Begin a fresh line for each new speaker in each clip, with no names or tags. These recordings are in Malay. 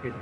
Good.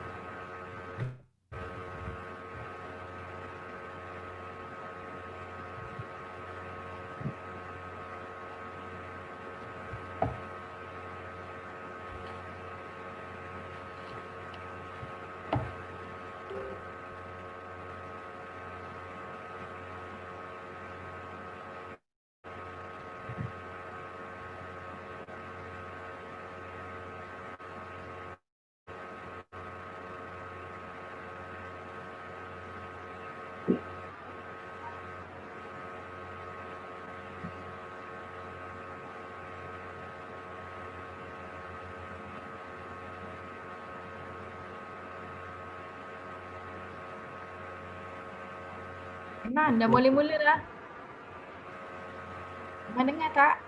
Iman, dah boleh mula dah. Iman dengar tak?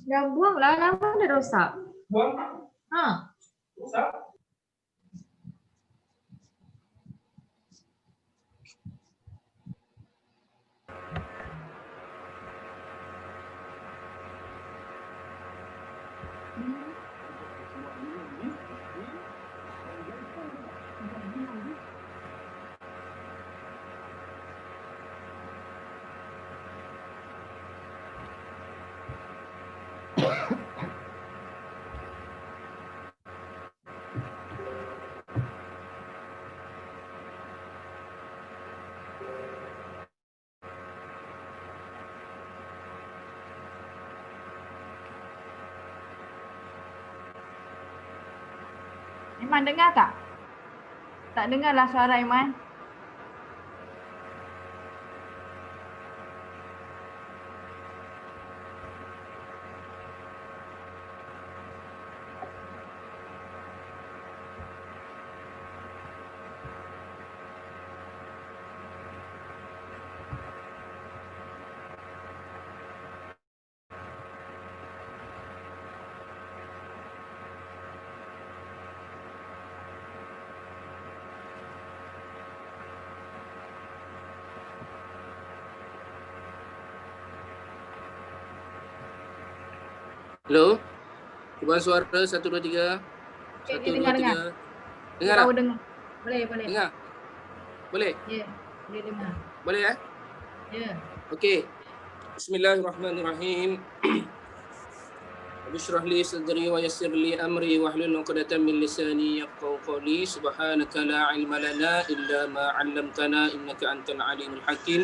Dah buang lah, lama dah rosak.
Buang?
Ha.
Rosak?
Iman dengar tak? Tak dengar lah suara Iman.
Hello? Cuba suara 1, 2, 3.
Okay,
1,
dia
2,
dengar.
3.
Dia
Dengar tak?
tahu dengar. Boleh.
Dengar? Boleh?
Ya, dia dengar.
Boleh ya?
Ya.
Okey. Bismillahirrahmanirrahim. Rabbi shrah li sadri wa yassir li amri wahlul 'uqdatam min lisani yafqahu qawli. Subhanaka la ilma lana illa ma 'allamtana innaka antal alimul hakim.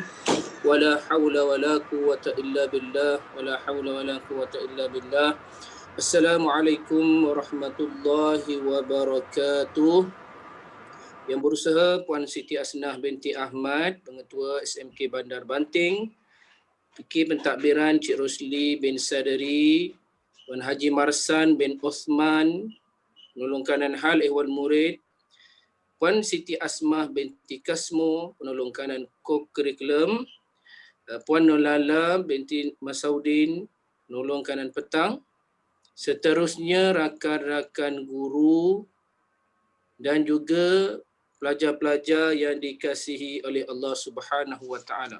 Wala haula wala quwwata illa billah. Wala haula wala quwwata illa billah. Assalamualaikum warahmatullahi wabarakatuh. Yang berusaha Puan Siti Asnah binti Ahmad, Pengetua SMK Bandar Banting, Fikir Pentadbiran Cik Rosli bin Sadari, Puan Haji Marsan bin Osman, Penolong Kanan Hal Ehwal Murid, Puan Siti Asmah binti Kasmo, Penolong Kanan Co-Curriculum, Puan Nolala binti Masaudin, Penolong Kanan Petang, seterusnya rakan-rakan guru dan juga pelajar-pelajar yang dikasihi oleh Allah Subhanahu Wa Taala.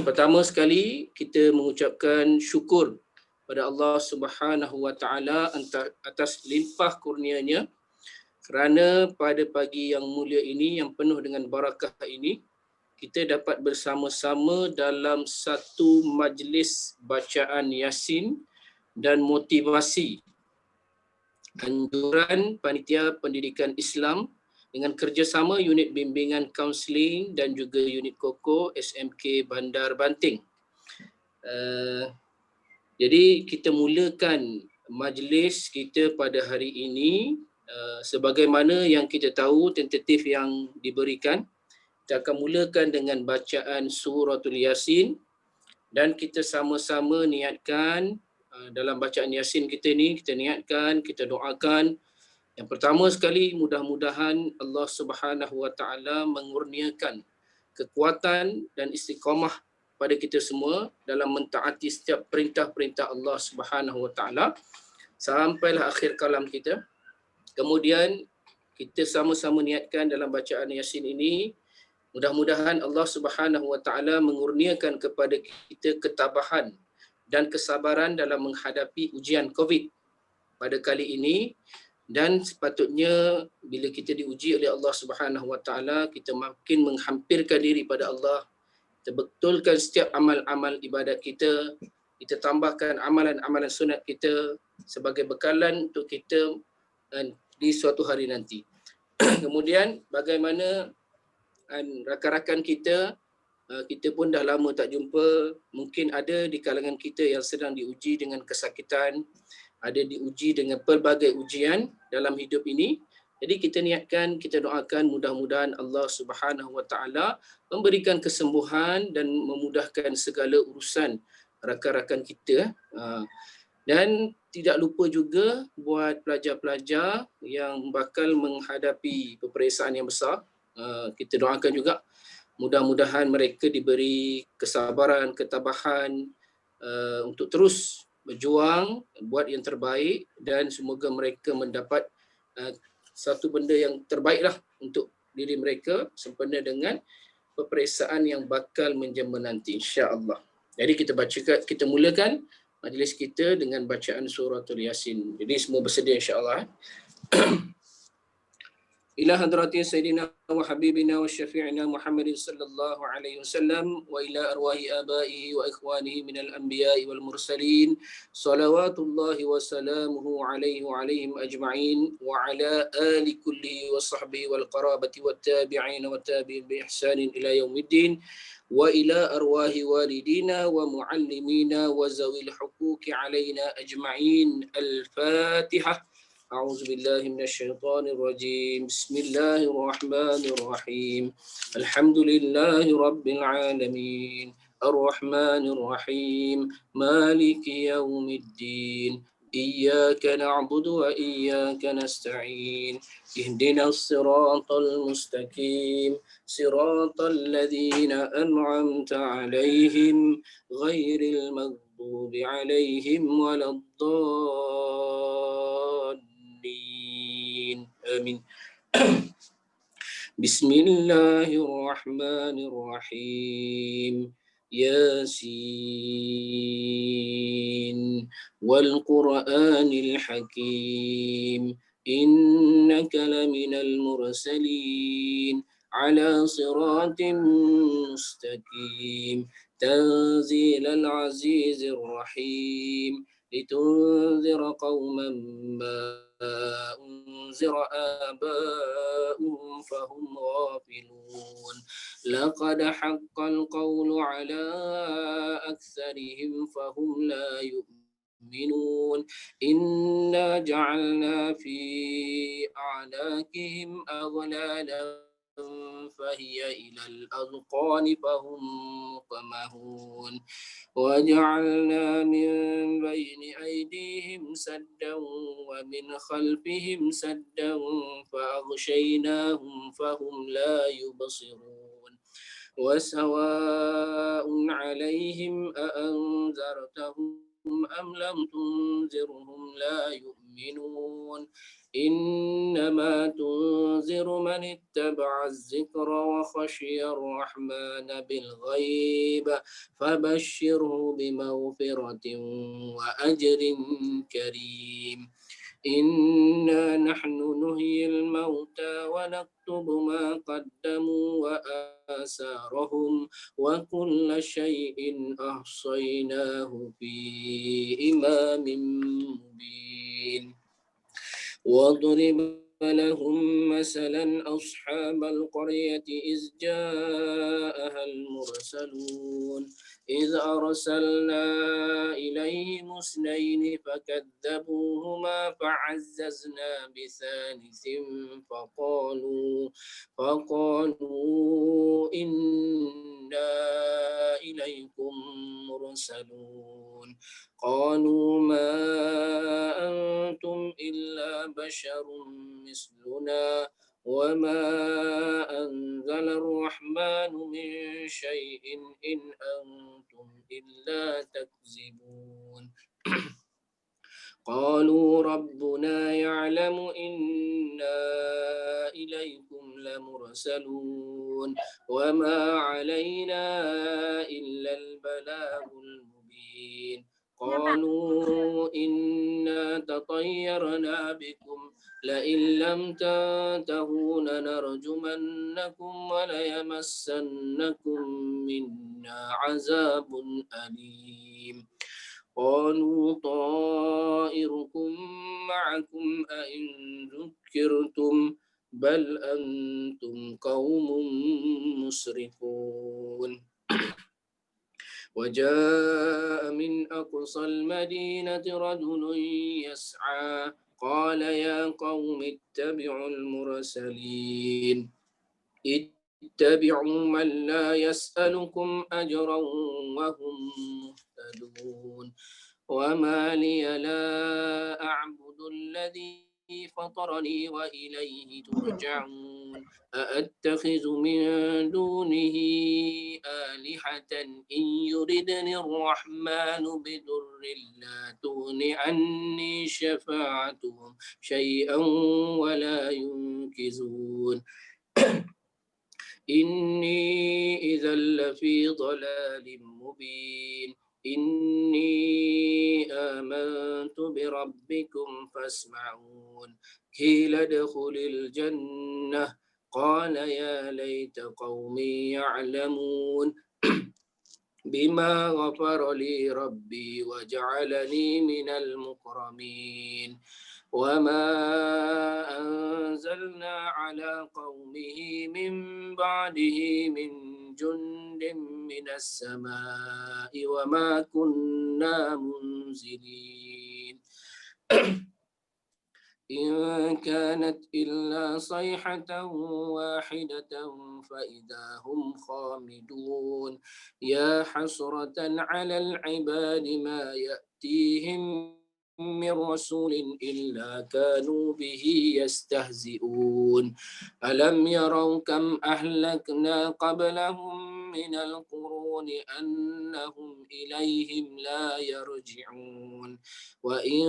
Pertama sekali kita mengucapkan syukur pada Allah Subhanahu Wa Taala atas limpah kurnia-Nya kerana pada pagi yang mulia ini, yang penuh dengan barakah ini, kita dapat bersama-sama dalam satu majlis bacaan Yasin dan motivasi anjuran Panitia Pendidikan Islam dengan kerjasama unit bimbingan kaunseling dan juga unit KOKO SMK Bandar Banting. Jadi kita mulakan majlis kita pada hari ini sebagaimana yang kita tahu tentatif yang diberikan. Kita akan mulakan dengan bacaan suratul Yasin dan kita sama-sama niatkan dalam bacaan Yasin kita ni, kita niatkan, kita doakan Yang pertama sekali, mudah-mudahan Allah Subhanahu Wa Taala mengurniakan kekuatan dan istiqamah pada kita semua dalam mentaati setiap perintah-perintah Allah Subhanahu Wa Taala sampailah akhir kalam kita. Kemudian kita sama-sama niatkan dalam bacaan Yasin ini, mudah-mudahan Allah Subhanahu Wa Taala mengurniakan kepada kita ketabahan dan kesabaran dalam menghadapi ujian COVID pada kali ini. Dan sepatutnya bila kita diuji oleh Allah Subhanahu Wa Taala, kita makin menghampirkan diri pada Allah. Kita betulkan setiap amal-amal ibadat kita. Kita tambahkan amalan-amalan sunat kita sebagai bekalan untuk kita di suatu hari nanti. Kemudian bagaimana rakan-rakan kita, kita pun dah lama tak jumpa. Mungkin ada di kalangan kita yang sedang diuji dengan kesakitan, ada diuji dengan pelbagai ujian dalam hidup ini. Jadi kita niatkan, kita doakan mudah-mudahan Allah Subhanahu Wa Taala memberikan kesembuhan dan memudahkan segala urusan rakan-rakan kita. Dan tidak lupa juga buat pelajar-pelajar yang bakal menghadapi peperiksaan yang besar, kita doakan juga mudah-mudahan mereka diberi kesabaran, ketabahan untuk terus berjuang, buat yang terbaik dan semoga mereka mendapat satu benda yang terbaiklah untuk diri mereka sempena dengan peperiksaan yang bakal menjema nanti, insya-Allah. Jadi kita mulakan majlis kita dengan bacaan suratul Yasin. Jadi semua bersedia insya-Allah. إلى حضرة سيدنا وحبيبنا وشفيعنا محمد صلى الله عليه وسلم وإلى أرواح آبائه وإخوانه من الأنبياء والمرسلين صلوات الله وسلامه عليه وعليهم أجمعين وعلى آل كله وصحبه والقرابة والتابعين والتابعين بإحسان إلى يوم الدين وإلى أرواح والدينا ومعلمينا وذوي الحقوق علينا أجمعين. الفاتحة. أعوذ بالله من الشيطان الرجيم. بسم الله الرحمن الرحيم. الحمد لله رب العالمين الرحمن الرحيم مالك يوم الدين إياك نعبد وإياك نستعين اهدنا الصراط المستقيم صراط الذين أنعمت عليهم غير المغضوب عليهم ولا الضالين. آمين. بسم الله الرحمن الرحيم. ياسين والقرآن الحكيم إنك لمن المرسلين على صراط مستقيم تنزيل العزيز الرحيم لتنذر قوما ما أنذر آباؤهم فهم غافلون لقد حق القول على أكثرهم فهم لا يؤمنون إنا جعلنا في أعناقهم أغلالا فهي إلى الأذقان فهم مقمحون وجعلنا من بين أيديهم سدا ومن خلفهم سدا فأغشيناهم فهم لا يبصرون وسواء عليهم أأنذرتهم أم لم تنذرهم لا يؤمنون إنما تنذر من اتبع الذكر وخشي الرحمن بالغيب فبشره بمغفرة وأجر كريم إنا نحن نحيي الموتى ونكتب ما قدموا وآثارهم وكل شيء أحصيناه في إمام مبين واضرب لهم مثلا أصحاب القرية إذ جاءها المرسلون إذ أرسلنا إليهم اثنين فكذبوهما فعززنا بثالث فقالوا إنا إليكم مرسلون قالوا ما أنتم إلا بشر مثلنا وما أنزل الرحمن من شيء إن أنتم إلا تكذبون قالوا ربنا يعلم إنا إليكم لمرسلون وما علينا إلا البلاغ المبين قالوا إنا تطيرنا بكم لئن لم تنتهوا لنرجمنكم وليمسنكم منا عذاب أليم قالوا طائركم معكم أئن ذكرتم بل أنتم قوم مسرفون وجاء من أقصى المدينة رجل يسعى قال يا قوم اتبعوا المرسلين اتبعوا من لا يسألكم أجرا وهم مهتدون وما لي لا أعبد الذي فطرني وإليه ترجعون أأتخذ من دونه آلهة إن يردني الرحمن بضر لا تغن عني شفاعتهم شيئا ولا ينقذون إني إذا لفي ضلال مبين إني آمنت بربكم فاسمعون قيل ادخل الجنة قال يا ليت قومي يعلمون بما غفر لي ربي وجعلني من المكرمين وما أنزلنا على قومه من بعده من جند من السماء وما كنا منزلين إن كانت إلا صيحة واحدة فإذا هم خامدون يا حسرة على العباد ما يأتيهم من رسول إلا كانوا به يستهزئون ألم يروا كم أهلكنا قبلهم من القرون أنهم إليهم لا يرجعون وإن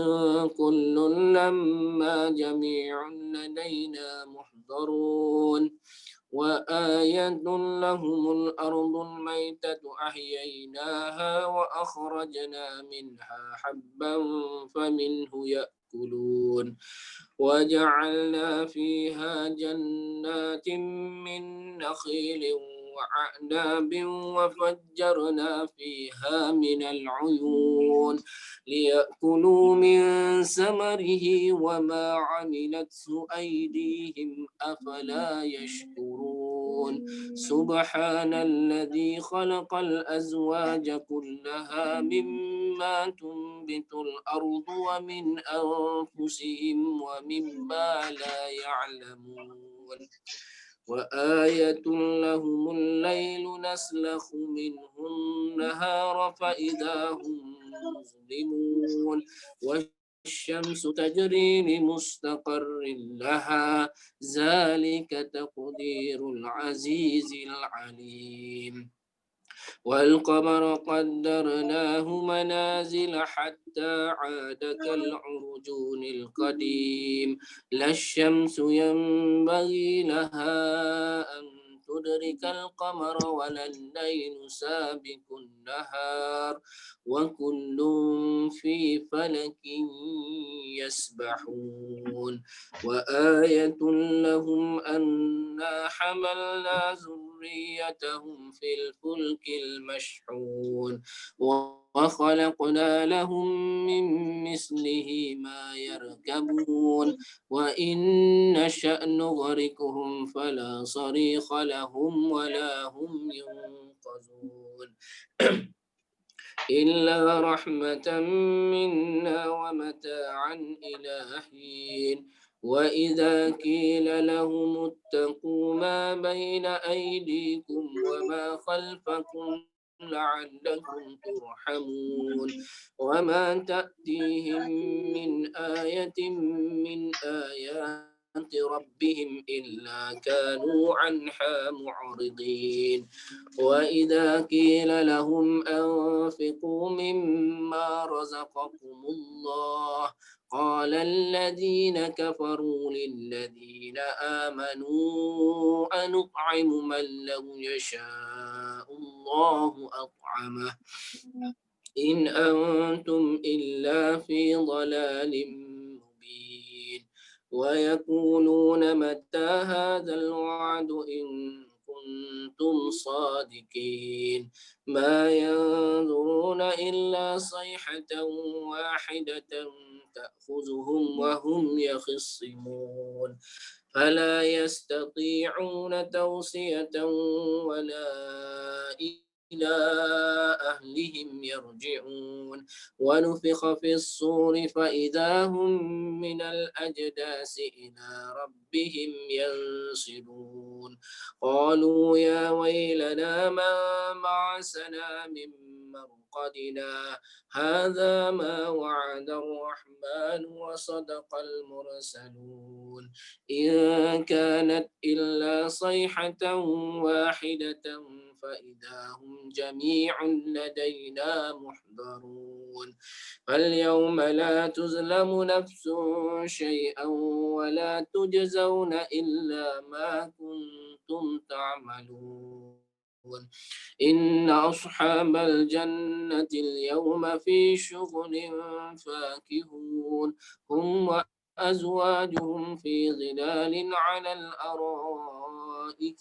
كل لما جميع لدينا محضرون وآية لهم الأرض الميتة أحييناها وأخرجنا منها حبا فمنه يأكلون وجعلنا فيها جنات من نخيل وأعناب وفجرنا فيها من العيون ليأكلوا من ثمره وما عملته أيديهم أفلا يشكرون سبحان الذي خلق الأزواج كلها مما تنبت الأرض ومن أنفسهم ومما لا يعلمون وآية لهم الليل نسلخ منه النهار فإذا هم مظلمون والشمس تجري لمستقر لها ذلك تقدير العزيز العليم والقمر قدرناه منازل حتى عاد كالعرجون القديم لا الشمس ينبغي لها أن تدرك القمر ولا الليل سابق النهار وكل في فلك يسبحون وآية لهم أنا حملنا ذريتهم في الفلك المشحون وخلقنا لهم من مثله ما يركبون وإن نشأ نغرقهم فلا صريخ لهم ولا هم ينقذون إلا رحمة منا ومتاعا إلى حين وإذا قيل لهم اتقوا ما بين أيديكم وما خلفكم لعلكم ترحمون وما تأتيهم من آية من آيات ربهم إلا كانوا عنها معرضين وإذا قيل لهم أنفقوا مما رزقكم الله قال الذين كفروا للذين آمنوا أنطعم من لو يشاء الله أطعمه إن أنتم إلا في ضلال مبين ويقولون متى هذا الوعد إن كنتم صادقين ما ينظرون إلا صيحة واحدة تأخذهم وهم يخصمون فلا يستطيعون توصية ولا إلى أهلهم يرجعون ونفخ في الصور فإذا هم من الأجداث إلى ربهم ينسلون قالوا يا ويلنا ما بعثنا من مرقدنا هذا ما وعد الرحمن وصدق المرسلون إن كانت إلا صيحة واحدة فإذا هم جميع لدينا محضرون فاليوم لا تظلم نفس شيئا ولا تجزون إلا ما كنتم تعملون إن أصحاب الجنة اليوم في شغل فاكهون هم وأزواجهم في ظلال على الأرائك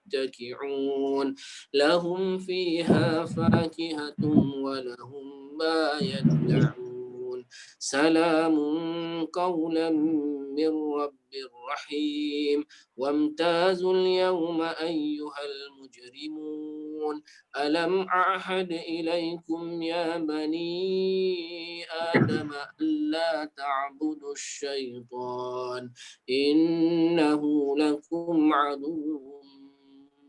متكئون لهم فيها فاكهة ولهم ما يدعون سلام قولا من رب رحيم وامتازوا اليوم أيها المجرمون ألم أعهد إليكم يا بني آدم ألا تعبدوا الشيطان إنه لكم عدو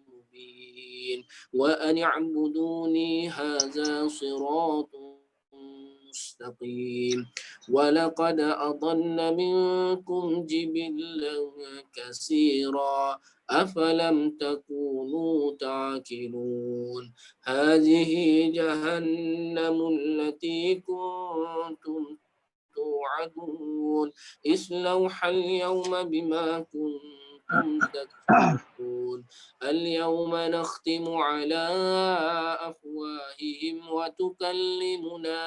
مبين وأن اعبدوني هذا صراط مستقيم ولقد أضل منكم جبلا كثيرا أفلم تكونوا تعقلون هذه جهنم التي كنتم توعدون اصلوها اليوم بما كنتم تكفرون اليوم نختم على أفواههم وتكلمنا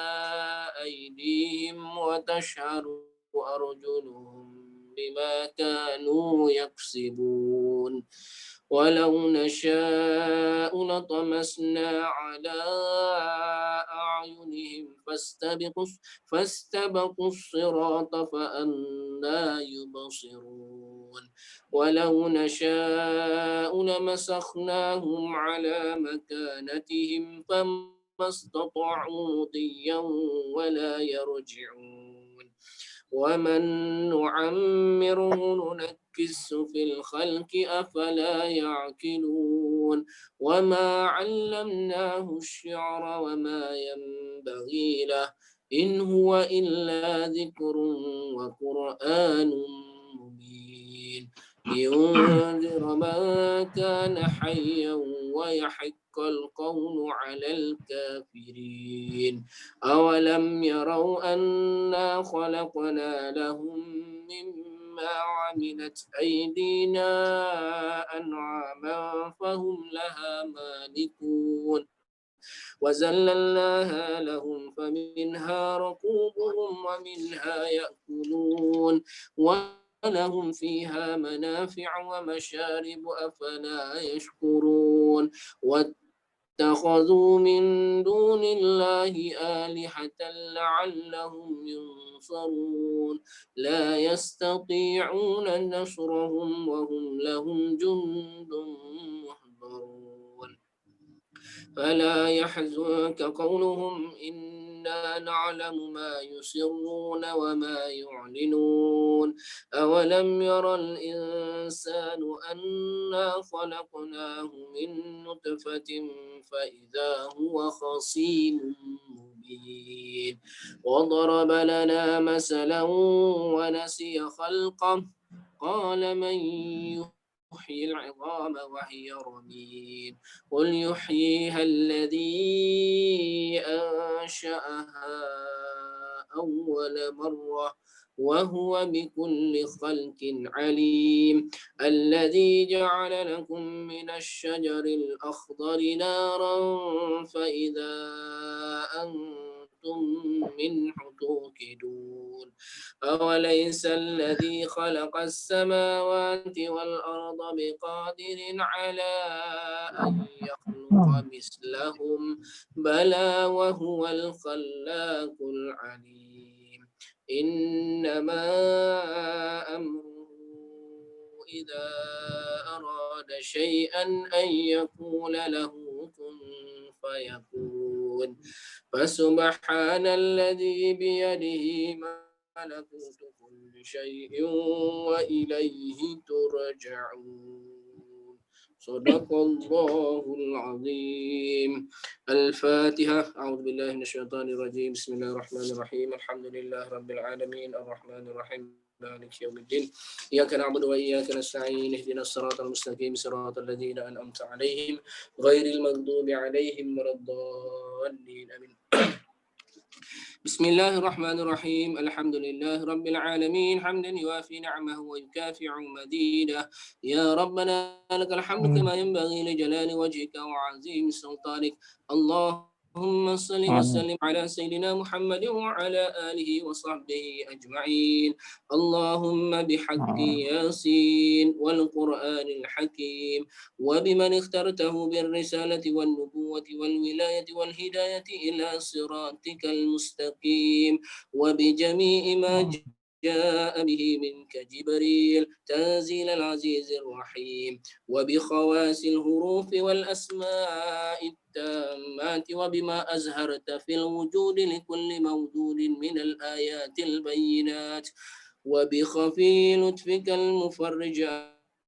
أيديهم وتشهد أرجلهم بما كانوا يكسبون ولو نشاء لطمسنا على أعينهم فاستبقوا الصراط فأنى يبصرون ولو نشاء لمسخناهم على مكانتهم فما استطاعوا مضيا ولا يرجعون ومن نعمره ننكس في الخلق أفلا يعقلون وما علمناه الشعر وما ينبغي له إن هو إلا ذكر وقرآن مبين لينذر من كان حيا ويحق القول على الكافرين أولم يروا أنا خلقنا لهم مما عملت أيدينا أنعاما فهم لها مالكون وزللناها لهم فمنها ركوبهم ومنها يأكلون ولهم فيها منافع ومشارب أفلا يشكرون واتخذوا من دون الله آلهة لعلهم ينصرون لا يستطيعون نصرهم وهم لهم جند محضرون فلا يحزنك قولهم إنا نعلم ما يسرون وما يعلنون أولم يرى الإنسان أنا خلقناه من نطفة فإذا هو خصيم مبين وضرب لنا مثلا ونسي خلقه قال من يحيي العظام وهي رميم قل يحييها الذي أنشأها أول مرة وهو بكل خلق عليم الذي جعل لكم من الشجر الأخضر نارا فإذا أنتم منه توقدون أوليس الذي خلق السماوات والأرض بقادر على أن يخلق مثلهم بلى وهو الخلاق العليم إنما أمره إذا أراد شيئا أن يقول له كن فيكون فسبحان الذي بيده ملكوت كل شيء وإليه ترجعون صدق الله العظيم الفاتحة أعوذ بالله من الشيطان الرجيم بسم الله الرحمن الرحيم الحمد لله رب العالمين الرحمن الرحيم مالك يوم الدين إياك نعبد وإياك نستعين اهدنا الصراط المستقيم صراط الذين أنعمت عليهم غير المغضوب عليهم ولا الضالين آمين بسم الله الرحمن الرحيم الحمد لله رب العالمين حمدا يوافي نعمه ويكافئ مزيده يا ربنا لك الحمد كما ينبغي لجلال وجهك وعظيم سلطانك اللهم صل وسلم على سيدنا محمد وعلى آله وصحبه أجمعين اللهم بحق ياسين والقرآن الحكيم وبمن اخترته بالرسالة والنبوة والولاية والهداية إلى صراطك المستقيم وبجميع ما جاء به منك جبريل تنزيل العزيز الرحيم وبخواص الحروف والأسماء التامات وبما أزهرت في الوجود لكل موجود من الآيات البينات وبخفي لطفك المفرج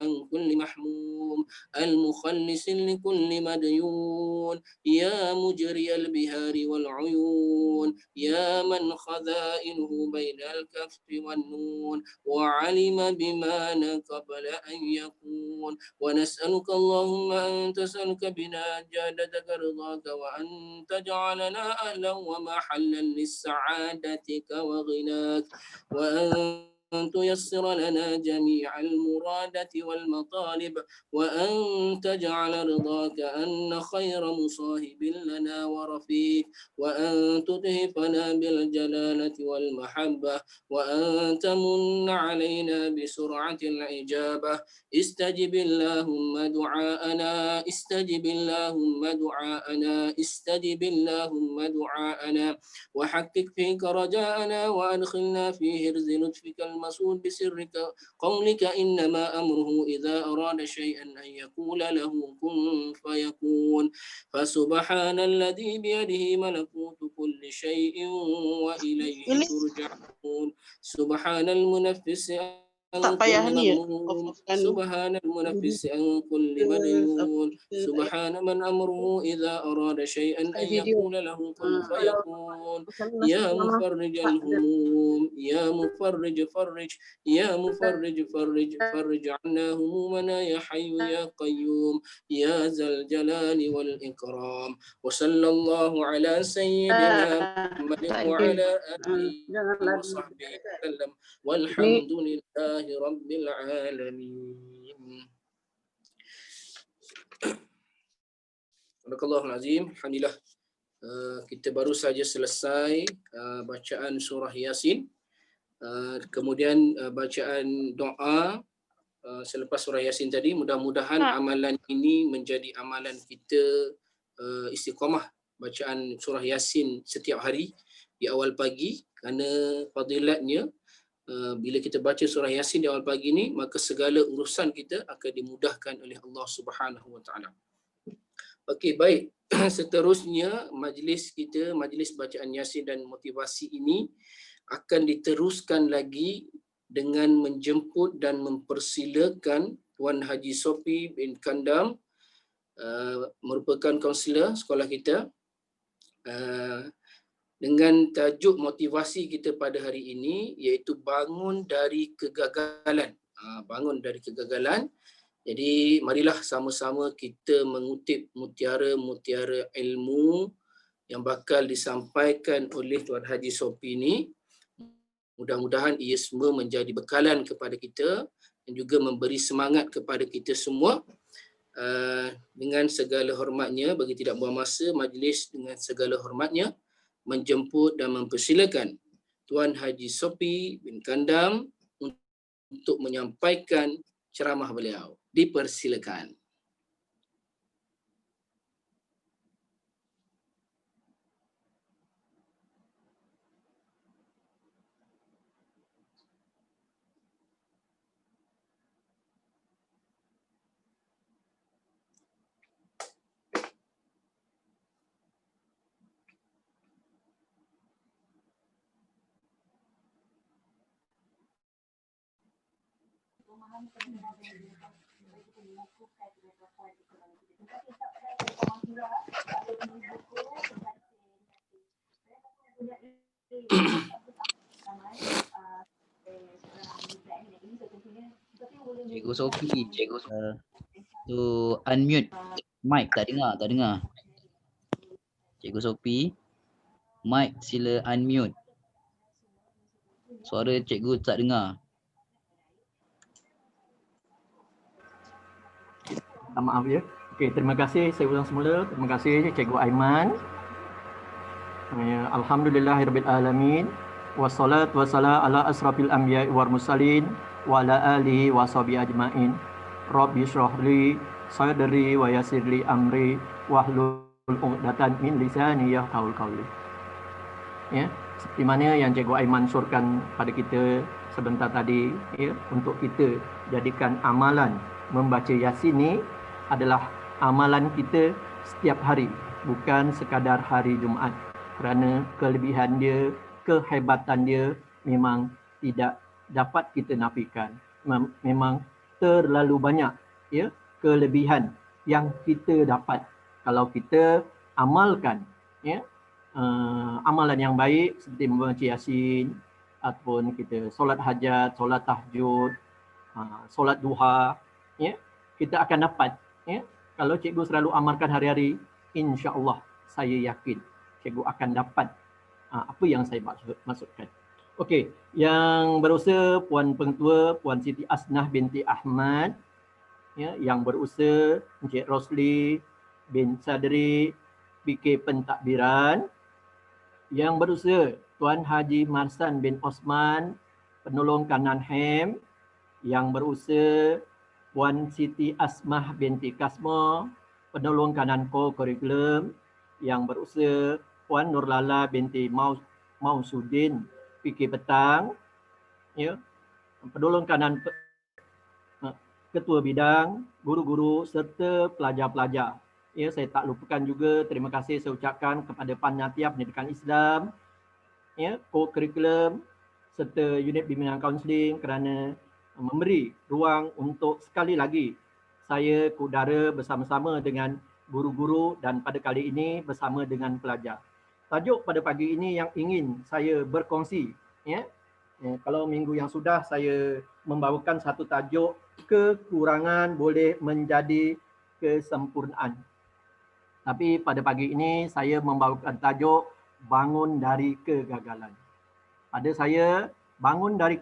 عن كل محموم المخلص لكل مديون يا مجري البهار والعيون يا من خزائنه بين الكف والنون وعلم بما قبل أن يكون ونسألك اللهم أن تسألك بنا جادتك رضاك وأن تجعلنا أهلا ومحلا لسعادتك وغناك وأن تيسر لنا جميع المرادة والمطالب وأن تجعل رضاك أن خير مصاحب لنا ورفيق وأن تتهفنا بالجلالة والمحبة وأن تمن علينا بسرعة الإجابة استجب اللهم دعاءنا استجب اللهم دعاءنا استجب اللهم دعاءنا وحقق فيك رجاءنا وأدخلنا في هرز لطفك المسؤول بسرك قولك إنما أمره إذا أراد شيئا أن يقول له كن فيكون فسبحان الذي بيده ملكوت كل شيء وإليه ترجعون سبحان المنفس عن كل مغموم سبحان المنفس عن كل مديون سبحان من أمره إذا أراد شيئا أن يقول له كن فيكون يا مفرج الهموم يا مفرج فرج يا مفرج فرج فرج عنا همومنا يا حي يا قيوم يا ذا الجلال والإكرام وصلى الله على سيدنا محمد وعلى آله وصحبه وسلم والحمد لله رب العالمين. Barakallahu azim. Alhamdulillah. Kita baru saja selesai bacaan surah Yasin. Kemudian bacaan doa selepas surah Yasin tadi. Mudah-mudahan amalan ini menjadi amalan kita istiqamah bacaan surah Yasin setiap hari di awal pagi, kerana fadilatnya bila kita baca surah Yasin di awal pagi ni, maka segala urusan kita akan dimudahkan oleh Allah Subhanahu Wa Taala. Okey, baik. Seterusnya majlis kita, majlis bacaan Yasin dan motivasi ini akan diteruskan lagi dengan menjemput dan mempersilakan Tuan Haji Sofi bin Kandam, merupakan kaunselor sekolah kita, dengan tajuk motivasi kita pada hari ini iaitu bangun dari kegagalan. bangun dari kegagalan. Jadi marilah sama-sama kita mengutip mutiara-mutiara ilmu yang bakal disampaikan oleh Tuan Haji Sopi ini. Mudah-mudahan ia semua menjadi bekalan kepada kita dan juga memberi semangat kepada kita semua. Dengan segala hormatnya, bagi tidak buang masa, majlis dengan segala hormatnya menjemput dan mempersilakan Tuan Haji Sopi bin Kandam untuk menyampaikan ceramah beliau. Dipersilakan.
Cikgu Sophie, tu unmute mic, tak dengar. Cikgu Sophie, mic sila unmute. Suara cikgu tak dengar.
Maaf ya. Okey, terima kasih. Saya ulang semula. Terima kasih Cikgu Aiman. Alhamdulillahirabbil alamin. Wassalatu wassalamu ala asrafil anbiya'i wal mursalin wa ala alihi wa sahbihi ajmain. Rabbi shrah li sadri wa yassir li amri wahlul 'uqdatam min lisani yafqahul qawli. Ya, seperti mana yang Cikgu Aiman surkan pada kita sebentar tadi, ya, untuk kita jadikan amalan membaca Yasin ni adalah amalan kita setiap hari, bukan sekadar hari Jumaat. Kerana kelebihan dia, kehebatan dia memang tidak dapat kita nafikan. Memang terlalu banyak, ya, kelebihan yang kita dapat kalau kita amalkan, ya, amalan yang baik seperti membaca Yasin, ataupun kita solat hajat, solat tahajud, solat duha, ya, kita akan dapat, ya. Kalau cikgu selalu amalkan hari-hari, insya-Allah saya yakin cikgu akan dapat apa yang saya maksudkan. Okey, yang berusaha Puan Pengetua Puan Siti Asnah binti Ahmad, ya, yang berusaha Encik Rosli bin Sadri PK Pentadbiran, yang berusaha Tuan Haji Marsan bin Osman penolong kanan HEM, yang berusaha Puan Siti Asmah binti Kasmo penolong kanan co-curriculum, yang berusaha Puan Nurlala binti Mausudin PK Petang, ya, penolong kanan ketua bidang, guru-guru serta pelajar-pelajar. Ya, saya tak lupakan juga terima kasih saya ucapkan kepada Panitia Pendidikan Islam, ya, co-curriculum serta unit bimbingan kaunseling kerana memberi ruang untuk sekali lagi saya kudara bersama-sama dengan guru-guru dan pada kali ini bersama dengan pelajar. Tajuk pada pagi ini yang ingin saya berkongsi, ya. Kalau minggu yang sudah saya membawakan satu tajuk kekurangan boleh menjadi kesempurnaan. Tapi pada pagi ini saya membawakan tajuk bangun dari kegagalan. Pada saya, bangun dari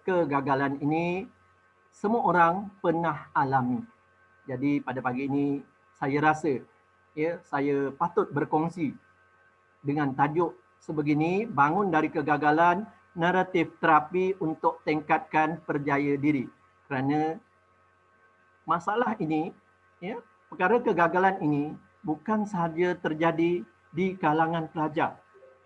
kegagalan ini semua orang pernah alami. Jadi pada pagi ini saya rasa, ya, saya patut berkongsi dengan tajuk sebegini, bangun dari kegagalan, naratif terapi untuk tingkatkan percaya diri. Kerana masalah ini, ya, perkara kegagalan ini bukan sahaja terjadi di kalangan pelajar,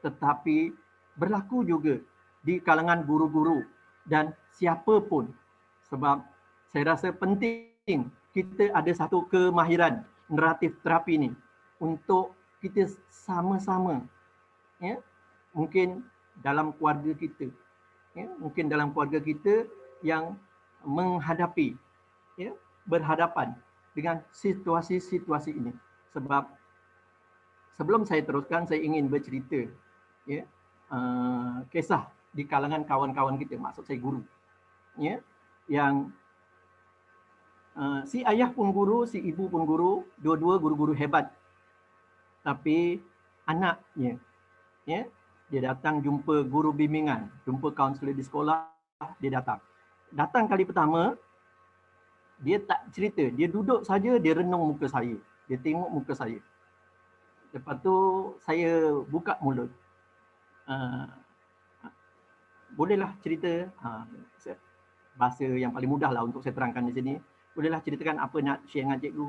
tetapi berlaku juga di kalangan guru-guru dan siapa pun. Sebab saya rasa penting kita ada satu kemahiran naratif terapi ini untuk kita sama-sama, ya, mungkin dalam keluarga kita, ya, mungkin dalam keluarga kita yang menghadapi, ya, berhadapan dengan situasi-situasi ini. Sebab sebelum saya teruskan, saya ingin bercerita, ya, kisah di kalangan kawan-kawan kita, maksud saya guru, ya. yang si ayah pun guru, si ibu pun guru, dua-dua guru-guru hebat. Tapi anaknya, ya, dia datang jumpa guru bimbingan, jumpa kaunselor di sekolah, dia datang. Datang kali pertama, dia tak cerita, dia duduk saja, dia renung muka saya. Dia tengok muka saya. Lepas tu saya buka mulut. Bolehlah cerita, bahasa yang paling mudah lah untuk saya terangkan di sini. Bolehlah ceritakan apa nak share dengan cikgu.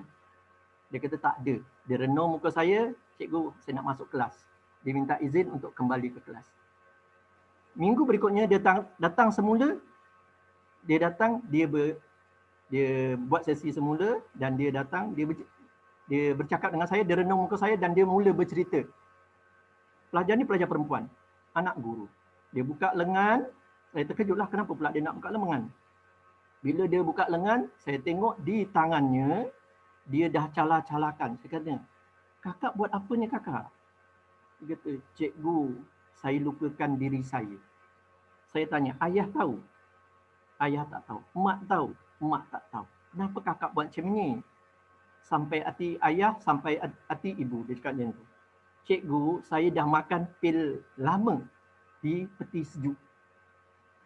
Dia kata tak ada. Dia renung muka saya, cikgu saya nak masuk kelas. Dia minta izin untuk kembali ke kelas. Minggu berikutnya dia datang semula. Dia datang, dia buat sesi semula dan dia datang, dia bercakap dengan saya, dia renung muka saya dan dia mula bercerita. Pelajar ni pelajar perempuan, anak guru. Dia buka lengan, saya terkejutlah kenapa pula dia nak buka lengan. Bila dia buka lengan, saya tengok di tangannya, dia dah calar-calarkan. Saya kata, kakak buat apa ni kakak? Dia kata, cikgu, saya lupakan diri saya. Saya tanya, ayah tahu? Ayah tak tahu. Mak tahu? Mak tak tahu. Kenapa kakak buat macam ni? Sampai hati ayah, sampai hati ibu. Dia cakap macam tu. Cikgu, saya dah makan pil lama di peti sejuk.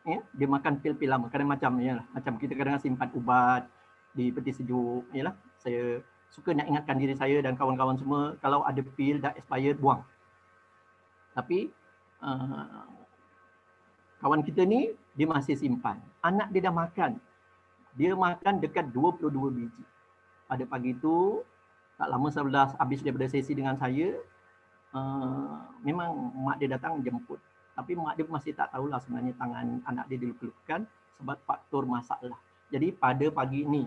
Ya, dia makan pil-pil lama. Kadang macam kita kadang simpan ubat di peti sejuk. Yalah, saya suka nak ingatkan diri saya dan kawan-kawan semua, kalau ada pil dah expired, buang. Tapi kawan kita ni, dia masih simpan. Anak dia dah makan. Dia makan dekat 22 biji. Pada pagi tu, tak lama setelah habis daripada sesi dengan saya, memang mak dia datang jemput. Tapi mak dia masih tak tahulah sebenarnya tangan anak dia diluka-lukakan sebab faktor masalah. Jadi pada pagi ni,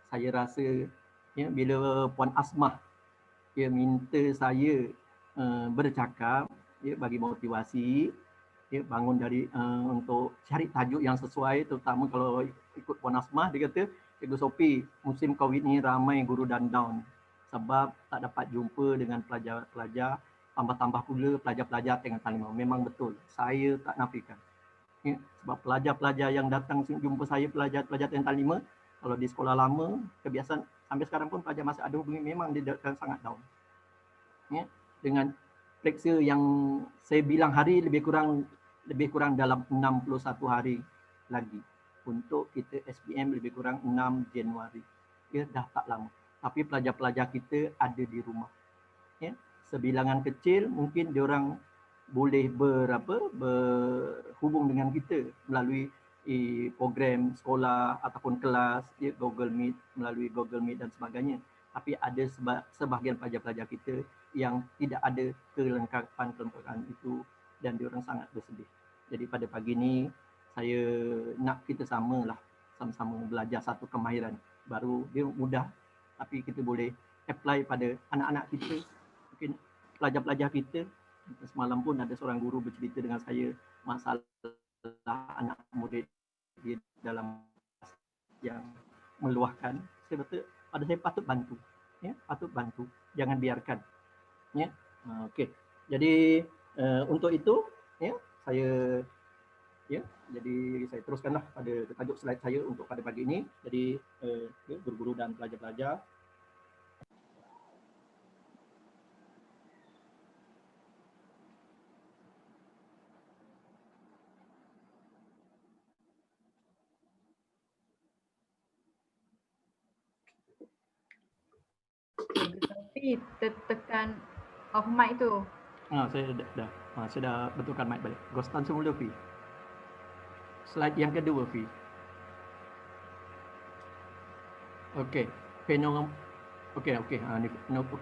saya rasa ya, bila Puan Asmah dia minta saya bercakap, ya, bagi motivasi, ya, bangun dari untuk cari tajuk yang sesuai, terutama kalau ikut Puan Asmah, dia kata, Cikgu Sophie, musim COVID ni ramai guru dan down sebab tak dapat jumpa dengan pelajar-pelajar, tambah-tambah pula pelajar-pelajar tingkat 5. Memang betul, saya tak nafikan. Ya, sebab pelajar-pelajar yang datang jumpa saya, pelajar-pelajar tingkat 5, kalau di sekolah lama, kebiasaan sampai sekarang pun pelajar masih ada hubungi, memang dia sangat down. Ya, dengan periksa yang saya bilang hari lebih kurang dalam 61 hari lagi untuk kita SPM lebih kurang 6 Januari. Ya, dah tak lama. Tapi pelajar-pelajar kita ada di rumah. Ya, sebilangan kecil mungkin diorang boleh berhubung dengan kita melalui program sekolah ataupun kelas, ya, Google Meet, melalui Google Meet dan sebagainya. Tapi ada sebahagian pelajar-pelajar kita yang tidak ada kelengkapan itu dan diorang sangat bersedih. Jadi pada pagi ini saya nak kita sama-sama belajar satu kemahiran baru. Dia mudah tapi kita boleh apply pada anak-anak kita, mungkin pelajar-pelajar kita. Semalam pun ada seorang guru bercerita dengan saya masalah anak murid dia dalam yang meluahkan. Saya betul pada saya patut bantu, ya, patut bantu, jangan biarkan, ya. Okey, jadi untuk itu, ya, saya, ya, jadi saya teruskanlah pada tajuk slide saya untuk pada pagi ini. Jadi ya, guru-guru dan pelajar-pelajar,
Tapi tekan off mic tu.
saya dah betulkan mic balik. Ghostan semula, Fi. Slide yang kedua, Fi. Okey,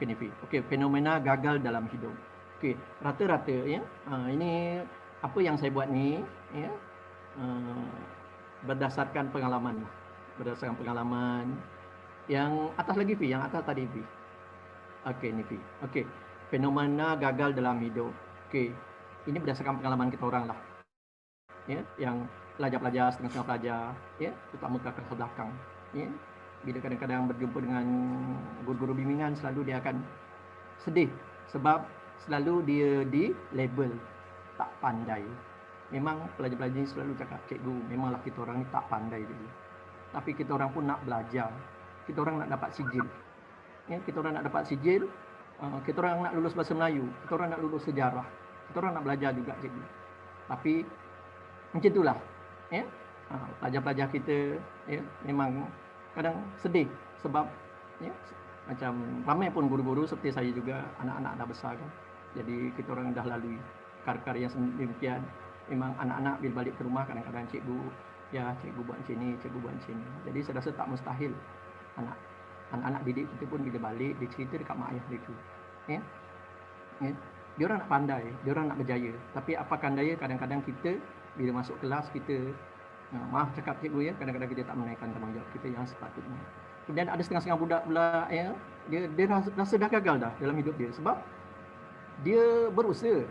ni Fi. Okey, fenomena gagal dalam hidup. Okey, rata-rata, ya, ini apa yang saya buat ni, ya, berdasarkan pengalaman. Berdasarkan pengalaman yang atas lagi, Fi, yang atas tadi, Fi. Okey, ni Fi. Okey, fenomena gagal dalam hidup. Okey, ini berdasarkan pengalaman kita orang lah. Ya, yang pelajar-pelajar, setengah-setengah pelajar, ya, terutama kelas belakang, ya. Bila kadang-kadang berjumpa dengan guru-guru bimbingan, selalu dia akan sedih sebab selalu dia di label tak pandai. Memang pelajar-pelajar ni selalu cakap, cikgu, memanglah kita orang ni tak pandai dulu. tapi kita orang pun nak belajar. Kita orang nak dapat sijil. Ya, kita orang nak dapat sijil, kita orang nak lulus bahasa Melayu, kita orang nak lulus sejarah, kita orang nak belajar juga cikgu. Tapi macam itulah, ya. Pelajar-pelajar kita ya memang kadang sedih sebab ya macam ramai pun guru-guru seperti saya juga, anak-anak dah besar kan. Jadi kita orang dah lalui kar-kar yang sedemikian. Memang anak-anak bila balik ke rumah kadang-kadang cikgu buat macam ni, cikgu buat macam ni. Jadi saya rasa tak mustahil anak-anak didik kita pun bila balik dia cerita dekat mak ayah mereka. Ya. Ya. Dia orang nak pandai, dia orang nak berjaya. Tapi apakah daya kadang-kadang kita bila masuk kelas kita maaf cakap cikgu ya, kadang-kadang kita tak menaikkan tanggungjawab kita yang sepatutnya. Kemudian ada setengah-setengah budak pula ya, dia rasa dah gagal dah dalam hidup dia sebab dia berusaha,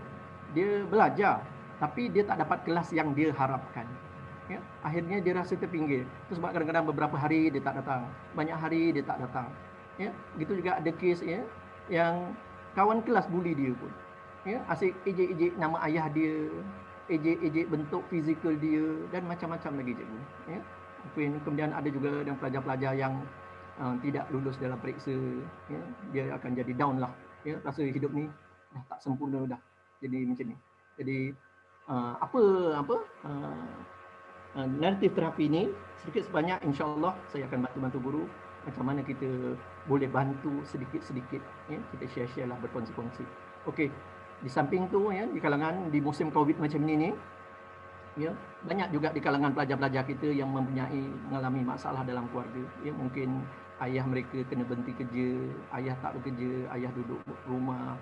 dia belajar tapi dia tak dapat kelas yang dia harapkan. Ya, akhirnya dia rasa terpinggir. Itu sebab kadang-kadang beberapa hari dia tak datang, banyak hari dia tak datang. Ya, gitu juga ada kes ya yang kawan kelas bully dia pun. Ya, asyik ejek-ejek nama ayah dia, ejek-ejek bentuk fizikal dia dan macam-macam lagi cikgu. Ya. Kemudian ada juga yang pelajar-pelajar yang tidak lulus dalam periksa, ya, dia akan jadi down lah. Ya, rasa hidup ni dah tak sempurna dah. Jadi macam ni. Jadi naratif terapi ni sedikit sebanyak insya-Allah saya akan bantu guru macam mana kita boleh bantu sedikit-sedikit ya, kita share-share lah, berkongsi-kongsi. Okey. Di samping tu ya, di kalangan di musim Covid macam ni ya, banyak juga di kalangan pelajar-pelajar kita yang mengalami masalah dalam keluarga. Ya, mungkin ayah mereka kena berhenti kerja, ayah tak bekerja, ayah duduk rumah,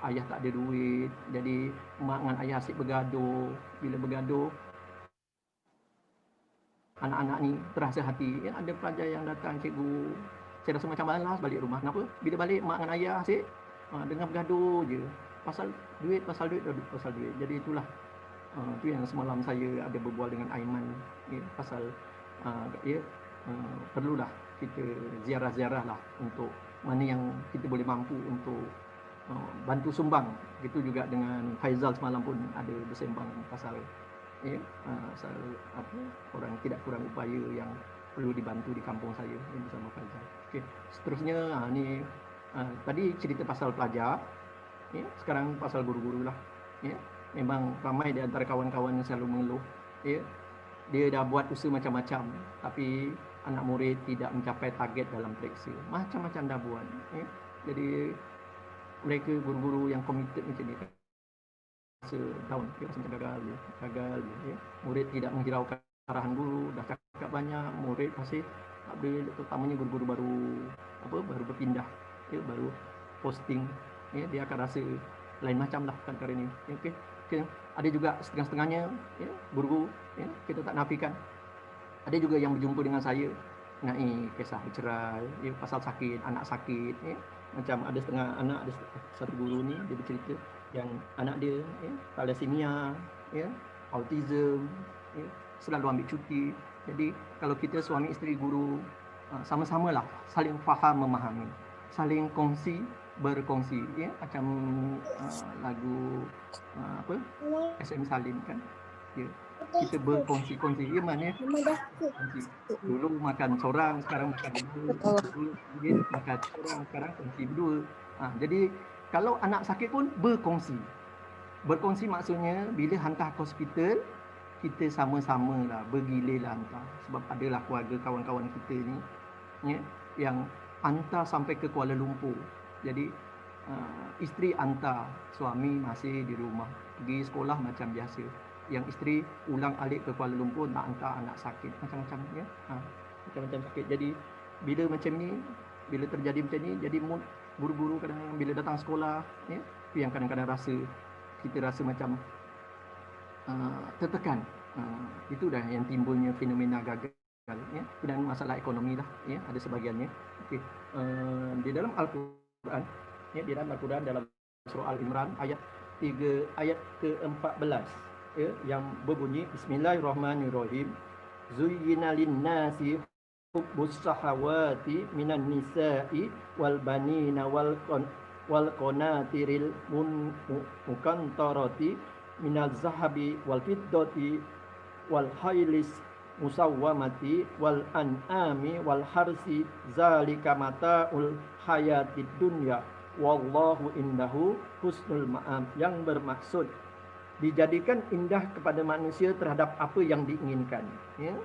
ayah tak ada duit. Jadi mak dengan ayah asyik bergaduh. Bila bergaduh, anak-anak ni terasa hati. Ya, ada pelajar yang datang, cikgu, saya rasa macam malas balik rumah. Kenapa? Bila balik mak dengan ayah asyik dengan bergaduh je. Pasal duit. Jadi itulah itu yang semalam saya ada berbual dengan Aiman ya, pasal perlulah kita ziarah-ziarah lah untuk mana yang kita boleh mampu untuk bantu sumbang. Itu juga dengan Faizal semalam pun ada bersembang pasal ya, orang tidak kurang upaya yang perlu dibantu di kampung saya bersama Faizal. Okey, seterusnya ni tadi cerita pasal pelajar. Ya, sekarang pasal guru-guru lah. Ya, memang ramai di antara kawan-kawan yang selalu mengeluh. Ya, dia dah buat usaha macam-macam, tapi anak murid tidak mencapai target dalam periksa. Macam-macam dah buat. Ya, jadi mereka guru-guru yang komited macam ni rasa down, dia rasa macam gagal. Ya. Murid tidak menghiraukan arahan guru, dah cakap banyak, murid masih tak boleh, terutamanya guru-guru baru berpindah, ya, baru posting. Ya, dia akan rasa lain macam lah perkara ni. Okay. Ada juga setengah-setengahnya ya, guru ya, kita tak nafikan. Ada juga yang berjumpa dengan saya mengenai kisah bercerai, ya, pasal sakit, anak sakit. Ya. Macam ada setengah anak, ada satu guru ni dia bercerita yang anak dia ya, thalassemia, ya, autism, ya, selalu ambil cuti. Jadi kalau kita suami isteri guru sama-samalah saling faham memahami, saling berkongsi ya, macam lagu SM Salim kan ya, kita berkongsi ya, mana dulu makan seorang, sekarang makan dulu dia makan seorang, sekarang kongsi berdua. Jadi kalau anak sakit pun berkongsi maksudnya bila hantar ke hospital kita sama-sama lah bergilir lah hantar, sebab adalah keluarga kawan-kawan kita ni ya, yang hantar sampai ke Kuala Lumpur. Jadi isteri hantar, suami masih di rumah pergi sekolah macam biasa. Yang isteri ulang alik ke Kuala Lumpur nak hantar anak sakit macam-macam ya, macam-macam sakit. Jadi bila macam ni, bila terjadi macam ni, jadi guru-guru kadang-kadang bila datang sekolah ya, itu yang kadang-kadang kita rasa macam tertekan. Itu dah yang timbulnya fenomena gagal ya, dan masalah ekonomi lah ya, ada sebahagiannya. Okey, di dalam Al-Quran ya, di dalam Al-Quran dalam surah Al-Imran ayat ke-14 ya, yang berbunyi Bismillahirrahmanirrahim. Zuyyina lin-nasi hubbus shahawati minan nisa'i wal banina wal qanatiril muqantarati minal zahabi wal fiddati wal khailis musawwamati wal an'ami wal harsi zalika mataul hayatid dunya wallahu indahu husnul ma'ab, yang bermaksud dijadikan indah kepada manusia terhadap apa yang diinginkan, ya.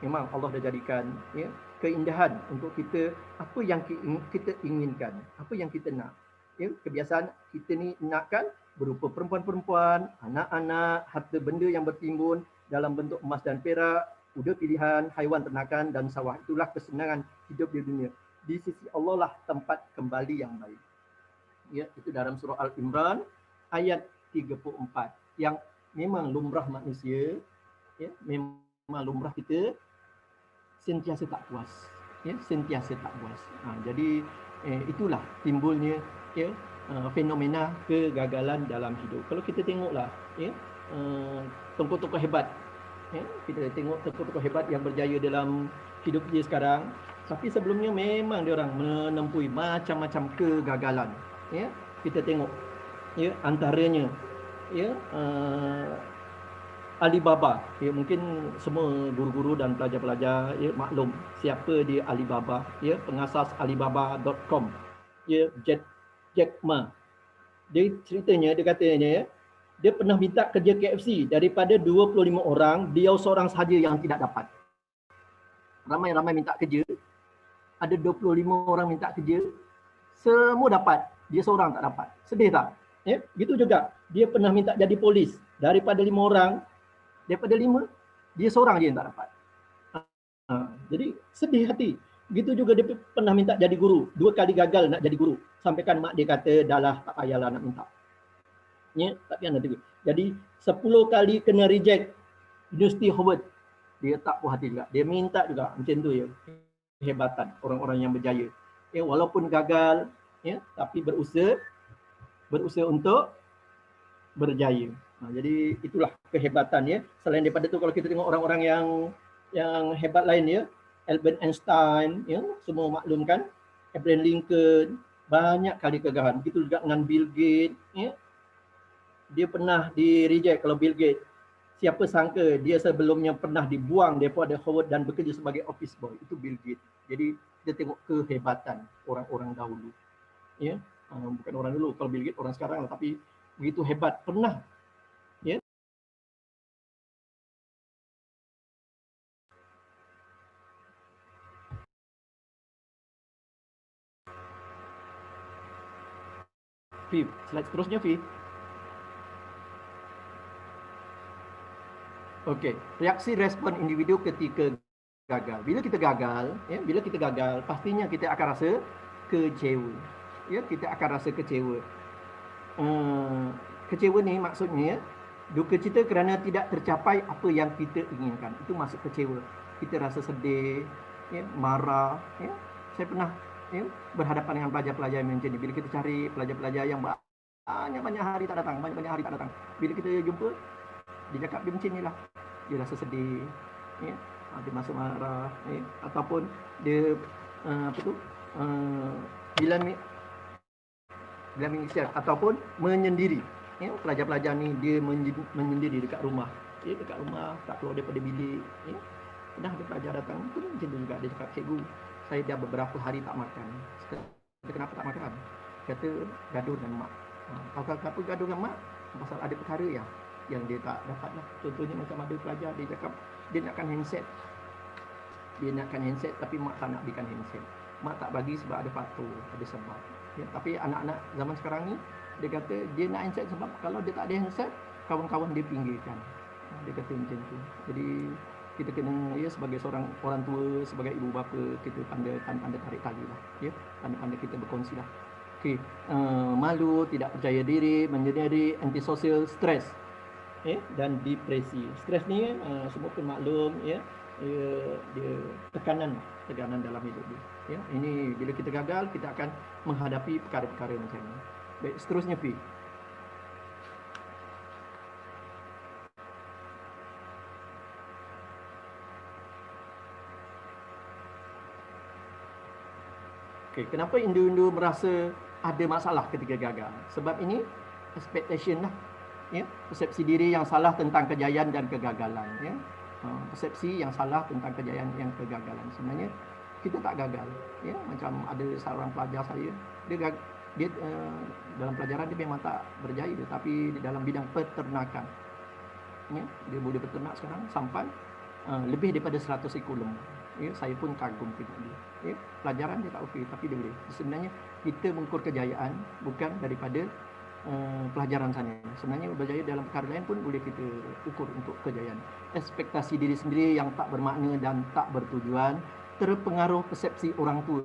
Memang Allah dah jadikan, ya, keindahan untuk kita, apa yang kita inginkan, apa yang kita nak, ya. Kebiasaan kita ni nakkan berupa perempuan-perempuan, anak-anak, harta benda yang bertimbun dalam bentuk emas dan perak, kuda pilihan, haiwan ternakan dan sawah. Itulah kesenangan hidup di dunia. Di sisi Allah lah tempat kembali yang baik. Ya, itu dalam surah Al-Imran ayat 34, yang memang lumrah manusia, ya, memang lumrah kita sentiasa tak puas, ya, sentiasa tak puas. Jadi itulah timbulnya, ya, fenomena kegagalan dalam hidup. Kalau kita tengoklah, ya, tokoh-tokoh hebat, ya, kita tengok tokoh-tokoh hebat yang berjaya dalam hidup dia sekarang, tapi sebelumnya memang dia orang menempuhi macam-macam kegagalan, ya. Kita tengok, ya, antaranya, ya, Alibaba, ya, mungkin semua guru-guru dan pelajar-pelajar, ya, maklum siapa dia Alibaba, ya, pengasas Alibaba.com, ya, Jack Ma. Dia ceritanya, dia katanya, ya, dia pernah minta kerja KFC daripada 25 orang, dia seorang sahaja yang tidak dapat. Ramai-ramai minta kerja, ada 25 orang minta kerja, semua dapat, dia seorang tak dapat. Sedih tak? Ya, gitu juga. Dia pernah minta jadi polis, daripada 5 orang, daripada 5, dia seorang je yang tak dapat. Jadi sedih hati. Gitu juga dia pernah minta jadi guru, 2 kali gagal nak jadi guru. Sampaikan mak dia kata, dah lah, tak payahlah nak minta. Ya, tak payah nak juga. Jadi 10 kali kena reject University Harvard, dia tak puas hati juga. Dia minta juga, macam tu ya. Kehebatan orang-orang yang berjaya. Ya, walaupun gagal, ya, tapi berusaha untuk berjaya. Jadi itulah kehebatan, ya. Selain daripada tu, kalau kita tengok orang-orang yang hebat lain, ya, Albert Einstein, ya, semua maklum kan, Abraham Lincoln, banyak kali kegagalan. Begitu juga dengan Bill Gates, ya. Dia pernah di reject. Kalau Bill Gates, siapa sangka dia sebelumnya pernah dibuang daripada Harvard dan bekerja sebagai office boy. Itu Bill Gates. Jadi kita tengok kehebatan orang-orang dahulu, ya. Bukan orang dulu, kalau Bill Gates orang sekarang lah, tapi begitu hebat, pernah, ya. Fi, slide seterusnya, Fi. Okey, reaksi respon individu ketika gagal. Bila kita gagal, ya, bila kita gagal, pastinya kita akan rasa kecewa. Ya, kita akan rasa kecewa. Kecewa ni maksudnya, ya, duka cita kerana tidak tercapai apa yang kita inginkan. Itu maksud kecewa. Kita rasa sedih, ya, marah, ya. Saya pernah, ya, berhadapan dengan pelajar-pelajar yang macam ni. Bila kita cari pelajar-pelajar yang banyak hari tak datang, banyak hari tak datang. Bila kita jumpa, dia cakap dia macam ni lah. Dia rasa sedih, ya, dia masuk marah, ya, ataupun dia bila mengisyak ataupun menyendiri. Ya, pelajar-pelajar ni dia menyendiri dekat rumah. Ya, dekat rumah, tak keluar daripada bilik. Ya. Pernah ada pelajar datang pun macam tu juga. Dia cakap, cikgu, saya dah beberapa hari tak makan. Kata, kenapa tak makan? Kata, gaduh dengan mak. Apa gaduh dengan mak? Pasal ada perkara yang dia tak dapat lah. Contohnya macam ada pelajar, dia cakap, dia nakkan handset. Dia nakkan handset tapi mak tak nak berikan handset. Mak tak bagi sebab ada faktor, ada sebab. Ya, tapi anak-anak zaman sekarang ni, dia kata dia nak handset sebab kalau dia tak ada handset, kawan-kawan dia pinggirkan. Dia kata macam tu. Jadi kita kena, ya, sebagai seorang orang tua, sebagai ibu bapa, kita pandai tarik tali lah, ya, pandai kita berkongsi lah. Okey, malu, tidak percaya diri, menyendiri, antisosial, stres, ya, dan depresi. Stres ni semua pun maklum, ya, dia tekanan dalam hidup dia. Ya, ini bila kita gagal, kita akan menghadapi perkara-perkara macam ni. Baik, seterusnya, Fi. Okey, kenapa individu merasa ada masalah ketika gagal? Sebab ini expectation lah, ya, persepsi diri yang salah tentang kejayaan dan kegagalan, ya. persepsi yang salah tentang kejayaan yang kegagalan. Sebenarnya kita tak gagal, ya. Macam ada seorang pelajar saya, dia dalam pelajaran dia memang tak berjaya, tapi di dalam bidang peternakan, ya, dia boleh berternak sekarang sampai lebih daripada 100 ekor lembu. Ya, saya pun kagum tengok dia. Ya, pelajaran dia tak okey, tapi dia boleh. Sebenarnya kita mengukur kejayaan bukan daripada pelajaran sana. Sebenarnya berjaya dalam perkara lain pun boleh kita ukur untuk kejayaan. Ekspektasi diri sendiri yang tak bermakna dan tak bertujuan, terpengaruh persepsi orang tua,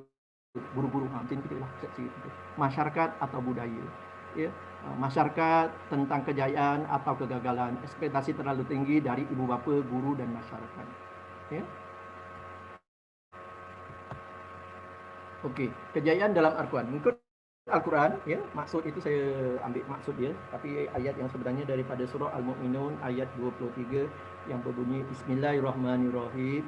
guru-guru, macam kita lah persepsi itu. Masyarakat atau budaya. Ya, masyarakat tentang kejayaan atau kegagalan, ekspektasi terlalu tinggi dari ibu bapa, guru dan masyarakat. Ya. Okey, kejayaan dalam Al-Quran. Mengikut Al-Quran, ya, maksud itu saya ambil maksud dia, tapi ayat yang sebenarnya daripada surah Al-Mu'minun ayat 23 yang berbunyi Bismillahirrahmanirrahim.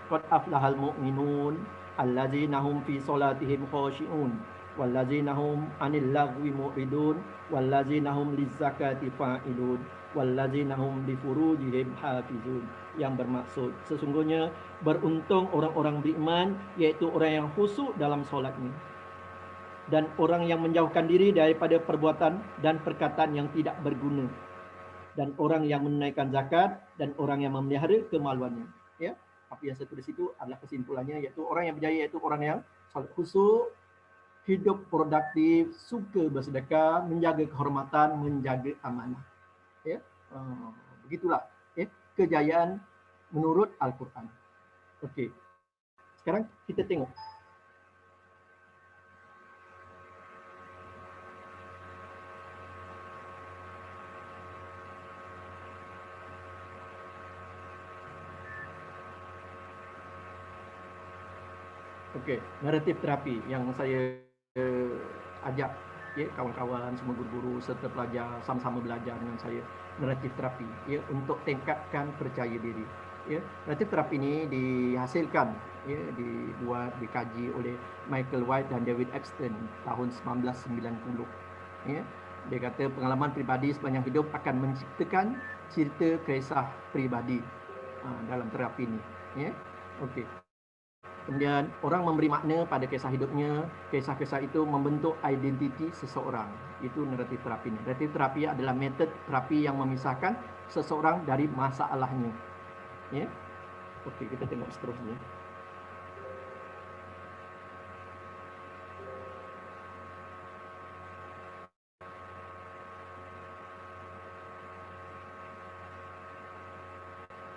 Qad aflahal mu'minun allazina hum fi solatihim khashi'un wallazina hum 'anil lagwi mu'ridun wallazina hum lizzakati fa'ilun wallazina hum li furujihim hafizun, yang bermaksud sesungguhnya beruntung orang-orang beriman, iaitu orang yang khusyuk dalam solatnya dan orang yang menjauhkan diri daripada perbuatan dan perkataan yang tidak berguna, dan orang yang menunaikan zakat dan orang yang memelihara kemaluannya. Ya, apa yang saya tulis itu adalah kesimpulannya, iaitu orang yang berjaya iaitu orang yang solat khusyuk, hidup produktif, suka bersedekah, menjaga kehormatan, menjaga amanah. Ya, begitulah, ya, kejayaan menurut Al-Quran. Okey, sekarang kita tengok. Okey, naratif terapi yang saya ajak, ya, kawan-kawan semua guru-guru serta pelajar sama-sama belajar dengan saya, naratif terapi, ya, untuk tingkatkan percaya diri. Ya, naratif terapi ini dihasilkan, ya, dibuat, dikaji oleh Michael White dan David Epstein tahun 1990. Ya, dia kata pengalaman pribadi sepanjang hidup akan menciptakan cerita kisah pribadi dalam terapi ini. Ya, okey. Kemudian orang memberi makna pada kisah hidupnya, kisah-kisah itu membentuk identiti seseorang. Itu naratif terapi. Naratif terapi adalah metod terapi yang memisahkan seseorang dari masalahnya. Ya. Okey, kita tengok seterusnya.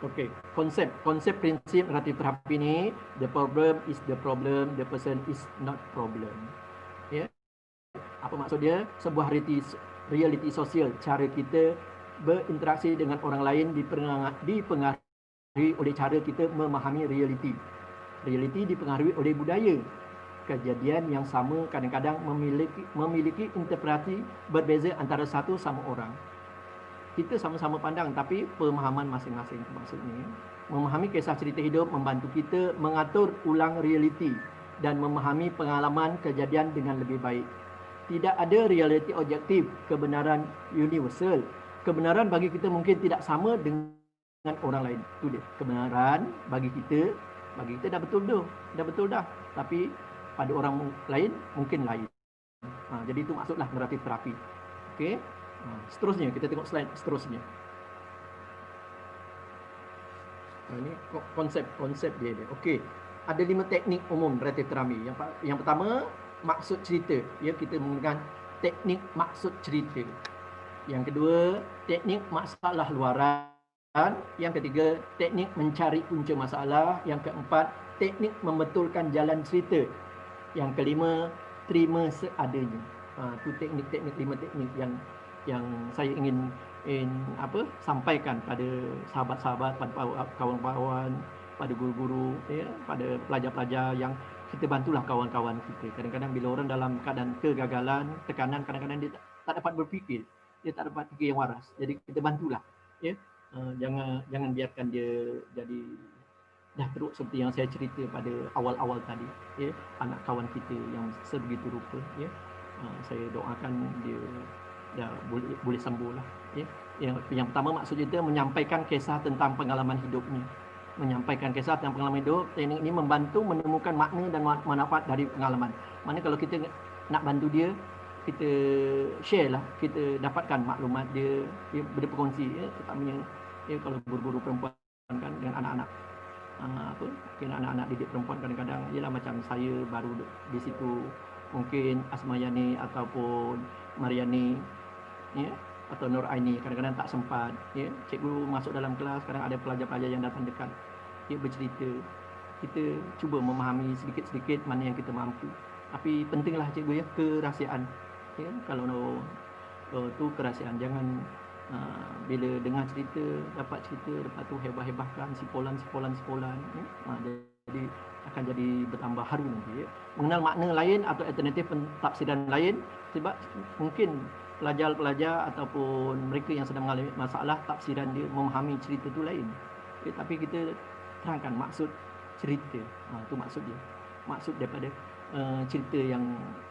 Okey, konsep prinsip naratif terapi ni, the problem is the problem, the person is not problem. Ya. Apa maksud dia? Sebuah realiti sosial, cara kita berinteraksi dengan orang lain dipengaruhi oleh cara kita memahami realiti. Realiti dipengaruhi oleh budaya. Kejadian yang sama kadang-kadang memiliki interpretasi berbeza antara satu sama orang. Kita sama-sama pandang tapi pemahaman masing-masing, maksudnya. Memahami kisah cerita hidup membantu kita mengatur ulang realiti dan memahami pengalaman kejadian dengan lebih baik. Tidak ada realiti objektif, kebenaran universal. Kebenaran bagi kita mungkin tidak sama dengan orang lain. Itu dia. Kebenaran bagi kita dah betul dah. Tapi pada orang lain mungkin lain. Jadi itu maksudlah naratif terapi. Okey. Seterusnya kita tengok slide seterusnya. Ini konsep dia. Okey. Ada 5 teknik umum naratif terapi. Yang pertama, maksud cerita. Ya, kita menggunakan teknik maksud cerita. Yang kedua, teknik masalah luaran. Yang ketiga, teknik mencari punca masalah. Yang keempat, teknik membetulkan jalan cerita. Yang kelima, terima seadanya. Itu teknik-teknik, 5 teknik yang saya ingin sampaikan pada sahabat-sahabat, pada kawan-kawan, pada guru-guru, ya, pada pelajar-pelajar yang kita bantulah kawan-kawan kita. Kadang-kadang bila orang dalam keadaan kegagalan, tekanan, kadang-kadang dia tak dapat berfikir, dia tak dapat fikir yang waras. Jadi kita bantulah, ya. Jangan biarkan dia jadi dah teruk seperti yang saya cerita pada awal-awal tadi, ya, anak kawan kita yang sebegitu rupa, ya. Saya doakan dia dah boleh sembuh lah, ya. Yang pertama maksud kita menyampaikan kisah tentang pengalaman hidupnya. Menyampaikan kisah tentang pengalaman hidup. Teknik ini membantu menemukan makna dan manfaat dari pengalaman. Mana kalau kita nak bantu dia, kita share lah, kita dapatkan maklumat dia berkongsi ya, terutamanya ya, kalau guru-guru perempuan kan dengan anak-anak mungkin anak-anak didik perempuan kadang-kadang ialah macam saya baru di situ, mungkin Asmayani ataupun Mariani ya, atau Nur Aini kadang-kadang tak sempat ya, cikgu masuk dalam kelas, kadang ada pelajar-pelajar yang datang dekat dia bercerita, kita cuba memahami sedikit-sedikit mana yang kita mampu, tapi pentinglah cikgu ya, kerahsiaan ya, kalau tu kerahsiaan, jangan bila dengar cerita, dapat cerita, lepas tu hebah-hebahkan sipolan ya. Jadi akan jadi bertambah haru nanti ya. Mengenal makna lain atau alternatif pentafsiran lain, sebab mungkin pelajar-pelajar ataupun mereka yang sedang mengalami masalah tafsiran dia memahami cerita tu lain ya, tapi kita terangkan maksud cerita, tu maksud dia, maksud daripada cerita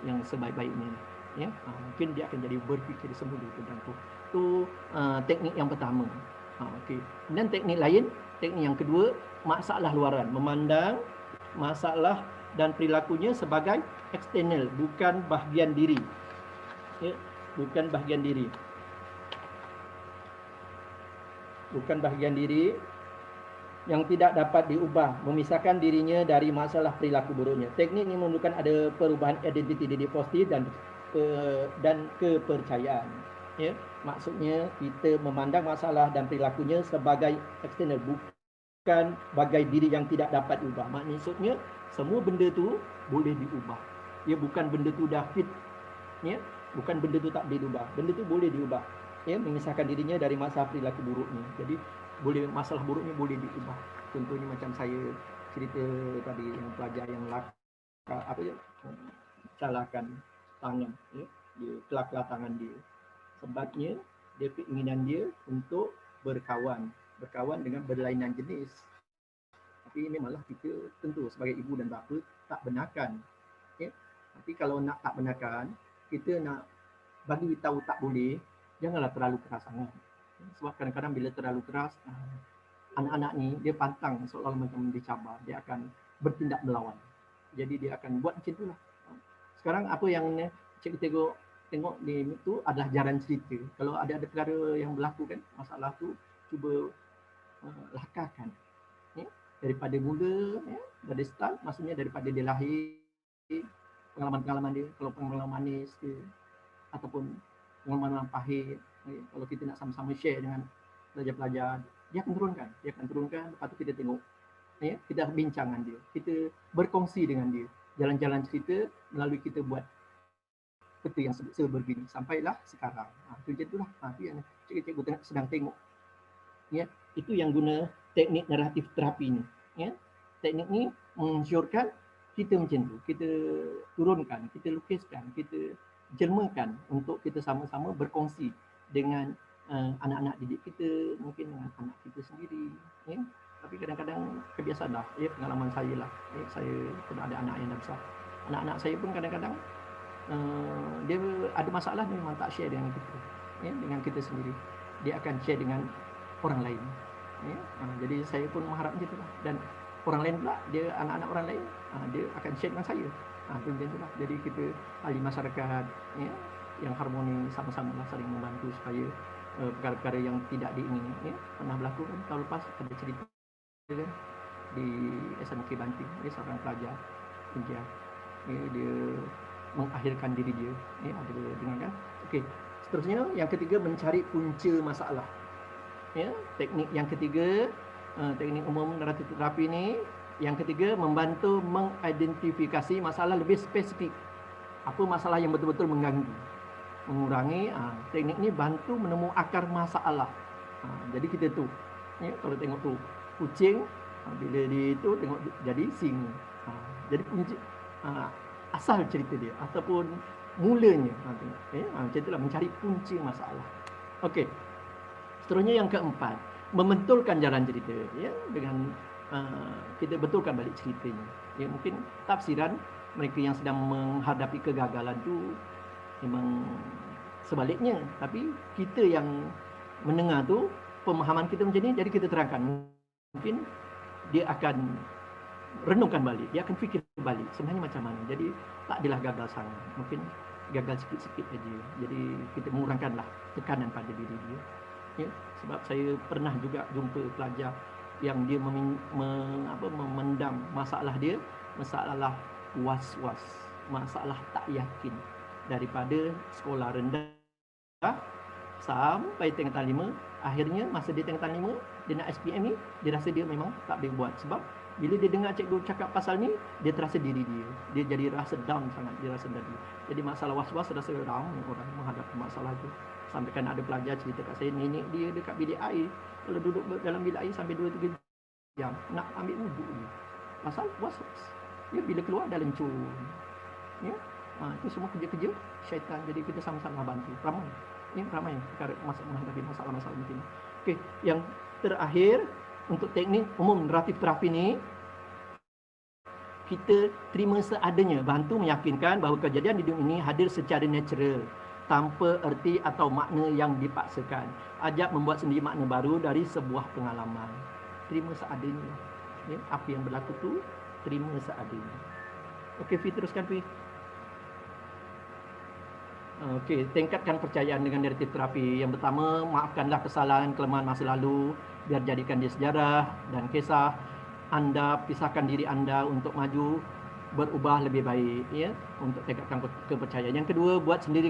yang sebaik-baiknya ya. Mungkin dia akan jadi berfikir semula tentang tu teknik yang pertama. Okey. Kemudian teknik lain, teknik yang kedua, masalah luaran, memandang masalah dan perilakunya sebagai eksternal, bukan bahagian diri ya, bukan bahagian diri, bukan bahagian diri yang tidak dapat diubah, memisahkan dirinya dari masalah perilaku buruknya. Teknik ini memerlukan ada perubahan identiti diri positif dan kepercayaan ya. Maksudnya kita memandang masalah dan perilakunya sebagai eksternal, bukan bagai diri yang tidak dapat diubah. Maksudnya semua benda tu boleh diubah ya, bukan benda tu dah fit ya, bukan benda tu tak boleh diubah, benda tu boleh diubah ya, memisahkan dirinya dari masalah perilaku buruknya. Jadi boleh, masalah buruknya boleh diubah. Contohnya macam saya cerita tadi yang pelajar yang salahkan tangan ya, dia kelak-kelak tangan dia, sebabnya dia keinginan dia untuk berkawan dengan berlainan jenis. Tapi ini malah kita tentu sebagai ibu dan bapa tak benarkan ya. Tapi kalau nak tak benarkan, kita nak bagi tahu tak boleh, janganlah terlalu keras sangat. Sebab kadang-kadang bila terlalu keras, anak-anak ni dia pantang, seolah-olah macam dicabar, dia akan bertindak melawan. Jadi dia akan buat macam itulah. Sekarang apa yang cikgu tengok ni tu adalah jalan cerita. Kalau ada perkara yang berlaku kan, masalah tu cuba lakarkan ya, daripada mula ya, dari start, maksudnya daripada dia lahir, pengalaman-pengalaman dia, kalau pengalaman manis ke ataupun pengalaman pahit ya, kalau kita nak sama-sama share dengan pelajar-pelajar, dia akan turunkan, lepas tu kita tengok ya, kita bincang dengan dia, kita berkongsi dengan dia jalan-jalan cerita melalui kita buat peta yang seberbini sampailah sekarang. Itu je itulah. Itu yang cikgu sedang tengok. Ya, itu yang guna teknik naratif terapi ni. Ya, teknik ni mensyorkan kita macam tu. Kita turunkan, kita lukiskan, kita jelmakan untuk kita sama-sama berkongsi dengan anak-anak didik kita, mungkin dengan anak kita sendiri. Ya. Tapi kadang-kadang kebiasaan lah, ya, pengalaman saya lah. Ya, saya pernah ada anak yang dah besar. Anak-anak saya pun kadang-kadang dia ada masalah, dia memang tak share dengan kita, ya, dengan kita sendiri. Dia akan share dengan orang lain. Ya. Jadi saya pun mengharap macam itulah. Dan orang lain pula, dia anak-anak orang lain, dia akan share dengan saya. Itu macam itulah. Jadi kita ahli masyarakat ya, yang harmoni, sama-sama lah saling membantu supaya perkara-perkara yang tidak diingini. Ya. Pernah berlaku kan tahun lepas ada cerita kan, di SMK Banting, dia seorang pelajar India. Ya, dia mengakhirkan diri dia. Ya, ada dengar kan? Okey. Seterusnya yang ketiga, mencari punca masalah. Ya, teknik yang ketiga, teknik umum naratif terapi ni, yang ketiga membantu mengidentifikasi masalah lebih spesifik. Apa masalah yang betul-betul mengganggu, mengurangi. Teknik ni bantu menemu akar masalah. Jadi kita tu, ya, kalau tengok tu kucing, bila dia tu tengok jadi singa. Jadi punca, asal cerita dia ataupun mulanya. Macam itulah, mencari punca masalah. Okey. Seterusnya yang keempat, membetulkan jalan cerita, ya, dengan kita betulkan balik ceritanya. Ya, mungkin tafsiran mereka yang sedang menghadapi kegagalan tu memang sebaliknya, tapi kita yang mendengar tu pemahaman kita macam ni, jadi kita terangkan. Mungkin dia akan renungkan balik, dia akan fikir balik sebenarnya macam mana. Jadi tak adalah gagal sangat, mungkin gagal sikit-sikit saja. Jadi kita mengurangkanlah tekanan pada diri dia. Ya, sebab saya pernah juga jumpa pelajar yang dia memendam masalah dia, masalah was-was, masalah tak yakin daripada sekolah rendah sampai tingkatan 5. Akhirnya masa dia tingkatan 5, dia nak SPM ni, dia rasa dia memang tak boleh buat. Sebab bila dia dengar cikgu cakap pasal ni, dia terasa diri dia jadi rasa down sangat, dia rasa down. Jadi masalah was-was rasa ramai orang menghadapi masalah tu. Sampai kan ada pelajar cerita kat saya, nenek dia dekat bilik air, kalau duduk dalam bilik air sampai 2-3 jam nak ambil wuduk dia. Pasal was-was. Ya, bila keluar dah lencur. Ya. Itu semua kerja-kerja syaitan. Jadi kita sama-sama bantu. Ramai. Ya, ramai perkara menghadapi masalah-masalah macam ni. Okey, yang terakhir untuk teknik umum naratif terapi ni, kita terima seadanya, bantu meyakinkan bahawa kejadian di dunia ini hadir secara natural, tanpa erti atau makna yang dipaksakan. Ajak membuat sendiri makna baru dari sebuah pengalaman. Terima seadanya. Ya, apa yang berlaku tu terima seadanya. Okey, Fi, teruskan Fi. Okey, tingkatkan percayaan dengan naratif terapi. Yang pertama, maafkanlah kesalahan kelemahan masa lalu, biar jadikan dia sejarah dan kisah. Anda pisahkan diri anda untuk maju, berubah lebih baik, ya, untuk tingkatkan kepercayaan. Yang kedua, buat sendiri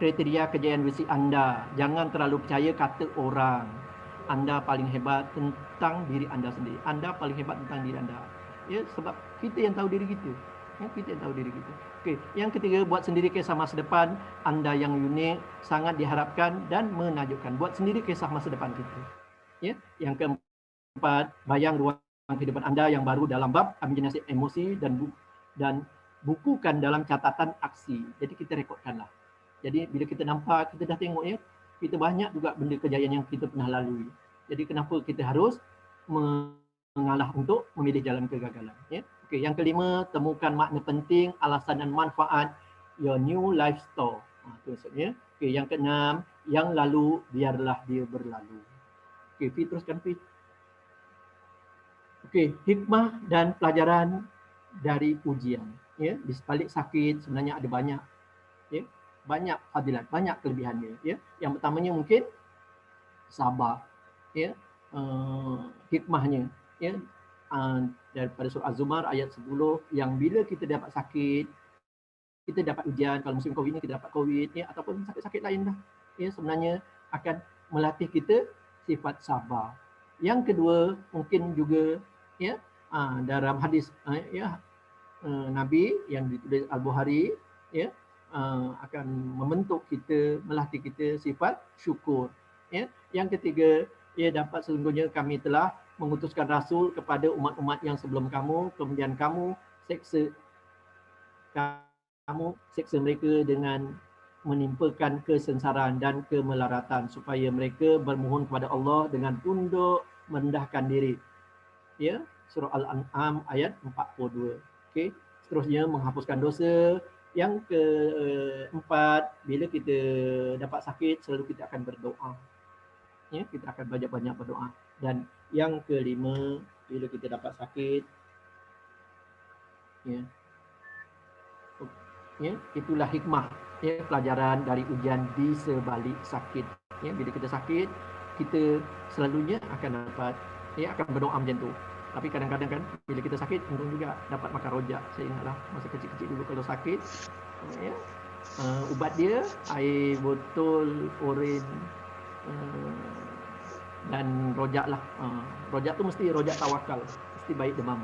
kriteria kejayaan versi anda. Jangan terlalu percaya kata orang. Anda paling hebat tentang diri anda sendiri. Anda paling hebat tentang diri anda. Ya, sebab kita yang tahu diri kita. Ya, kita yang tahu diri kita. Okey, yang ketiga, buat sendiri kisah masa depan anda yang unik, sangat diharapkan dan menakjubkan. Buat sendiri kisah masa depan kita. Ya, yang keempat, bayang ruang kehidupan anda yang baru dalam bab imajinasi emosi dan bukukan dalam catatan aksi. Jadi kita rekodkanlah. Jadi bila kita nampak, kita dah tengok, ya, kita banyak juga benda kejayaan yang kita pernah lalui. Jadi kenapa kita harus mengalah untuk memilih jalan kegagalan, ya. Okey, yang kelima, temukan makna penting, alasan dan manfaat your new life store. Itu maksudnya. Okey, yang keenam, yang lalu biarlah dia berlalu. Okey, Fi, teruskan Fi. Okey, hikmah dan pelajaran dari ujian. Ya, di sebalik sakit sebenarnya ada banyak, ya, banyak fadilat, banyak kelebihannya. Ya, yang pertamanya mungkin sabar. Ya, hikmahnya. Ya, daripada surah Az-Zumar ayat 10, yang bila kita dapat sakit, kita dapat ujian, kalau musim Covid ni kita dapat Covid, ya, ataupun sakit-sakit lain dah, ya, sebenarnya akan melatih kita sifat sabar. Yang kedua, mungkin juga, ya, dalam hadis, ya, Nabi yang ditulis Al-Bukhari, ya, akan membentuk kita, melatih kita sifat syukur. Ya. Yang ketiga, ya, dapat sesungguhnya kami telah mengutuskan Rasul kepada umat-umat yang sebelum kamu, kemudian kamu seksa mereka dengan menimpakan kesengsaraan dan kemelaratan, supaya mereka bermohon kepada Allah dengan tunduk merendahkan diri. Ya, surah Al-An'am ayat 42. Okey, seterusnya menghapuskan dosa. Yang keempat, bila kita dapat sakit, selalu kita akan berdoa. Ya, kita akan banyak-banyak berdoa. Dan yang kelima, bila kita dapat sakit, ya, ya, itulah hikmah, ya, pelajaran dari ujian di sebalik sakit. Ya, bila kita sakit, kita selalunya akan dapat, ya, akan berdoa macam tu. Tapi kadang-kadang kan bila kita sakit, untung juga dapat makan rojak. Saya ingatlah masa kecil-kecil dulu kalau sakit, ya, ubat dia air botol oren dan rojak lah. Rojak tu mesti rojak tawakal, mesti baik demam.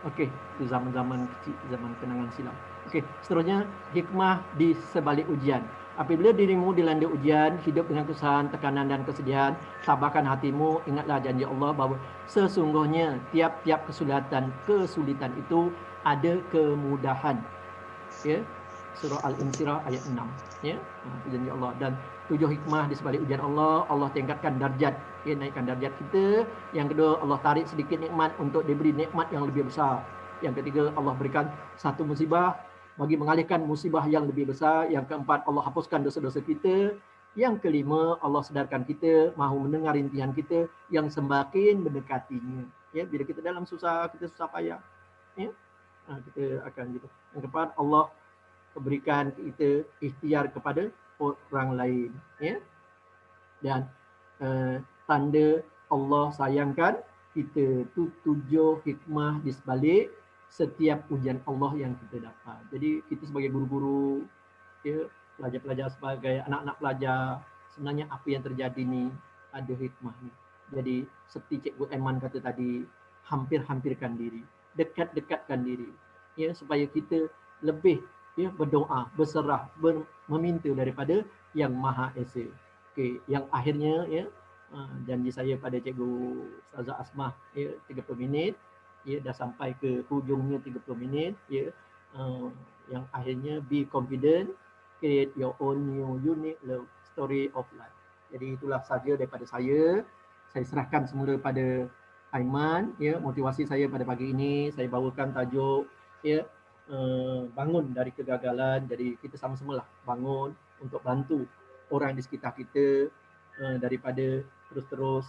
Okey, itu zaman-zaman kecil, zaman kenangan silam. Okey, seterusnya hikmah di sebalik ujian. Apabila dirimu dilanda ujian, hidup dengan kesusahan, tekanan dan kesedihan, sabarkan hatimu, ingatlah janji Allah bahawa sesungguhnya tiap-tiap kesulitan itu ada kemudahan. Ya, surah Al-Insyirah ayat 6. Ya, janji Allah. Dan 7 hikmah di sebalik ujian Allah. Allah tingkatkan darjat, ya, naikkan darjat kita. Yang kedua, Allah tarik sedikit nikmat untuk diberi nikmat yang lebih besar. Yang ketiga, Allah berikan satu musibah bagi mengalihkan musibah yang lebih besar. Yang keempat, Allah hapuskan dosa-dosa kita. Yang kelima, Allah sedarkan kita mahu mendengar rintihan kita yang semakin mendekatinya. Ya, bila kita dalam susah, kita susah payah, ya, kita akan gitu. Yang keempat, Allah berikan kita ikhtiar kepada orang lain, ya. Dan tanda Allah sayangkan kita tu 7 hikmah di sebalik setiap ujian Allah yang kita dapat. Jadi kita sebagai guru-guru, ya, pelajar-pelajar, sebagai anak-anak pelajar, sebenarnya apa yang terjadi ni ada hikmah ni. Jadi seperti Cikgu Aiman kata tadi, hampir-hampirkan diri, dekat-dekatkan diri, ya, supaya kita lebih, ya, berdoa, berserah, meminta daripada Yang Maha Esa. Okey, yang akhirnya, ya, janji saya pada Cikgu Ustazah Asmah, ya, 30 minit, ya, dah sampai ke hujungnya 30 minit, ya. Yang akhirnya, be confident, create your own new unique love story of life. Jadi itulah saja daripada saya. Saya serahkan semula pada Aiman, ya. Motivasi saya pada pagi ini saya bawakan tajuk, ya, bangun dari kegagalan. Jadi kita sama-samalah bangun untuk bantu orang di sekitar kita, daripada terus-terus,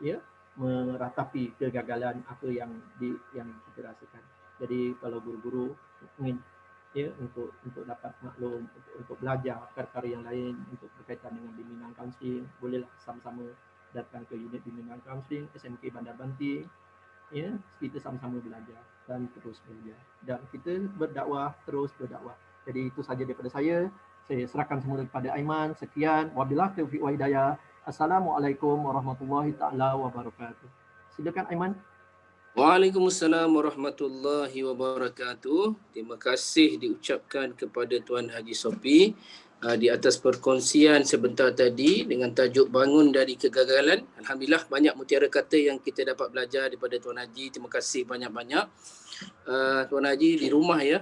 ya, meratapi kegagalan apa yang kita rasakan. Jadi kalau guru-guru ingin, ya, untuk dapat maklum, untuk belajar perkara yang lain untuk berkaitan dengan bimbingan kaunseling, bolehlah sama-sama datang ke unit bimbingan kaunseling SMK Bandar Banting, ya. Kita sama-sama belajar dan terus belajar, dan kita berdakwah, terus berdakwah. Jadi itu saja daripada saya. Saya serahkan semula kepada Aiman. Sekian, wabillahi taufiq wa hidayah. Assalamualaikum warahmatullahi taala wabarakatuh. Silakan Aiman.
Waalaikumsalam warahmatullahi wabarakatuh. Terima kasih diucapkan kepada Tuan Haji Sophie di atas perkongsian sebentar tadi dengan tajuk bangun dari kegagalan. Alhamdulillah banyak mutiara kata yang kita dapat belajar daripada Tuan Haji. Terima kasih banyak-banyak. Tuan Haji di rumah, ya,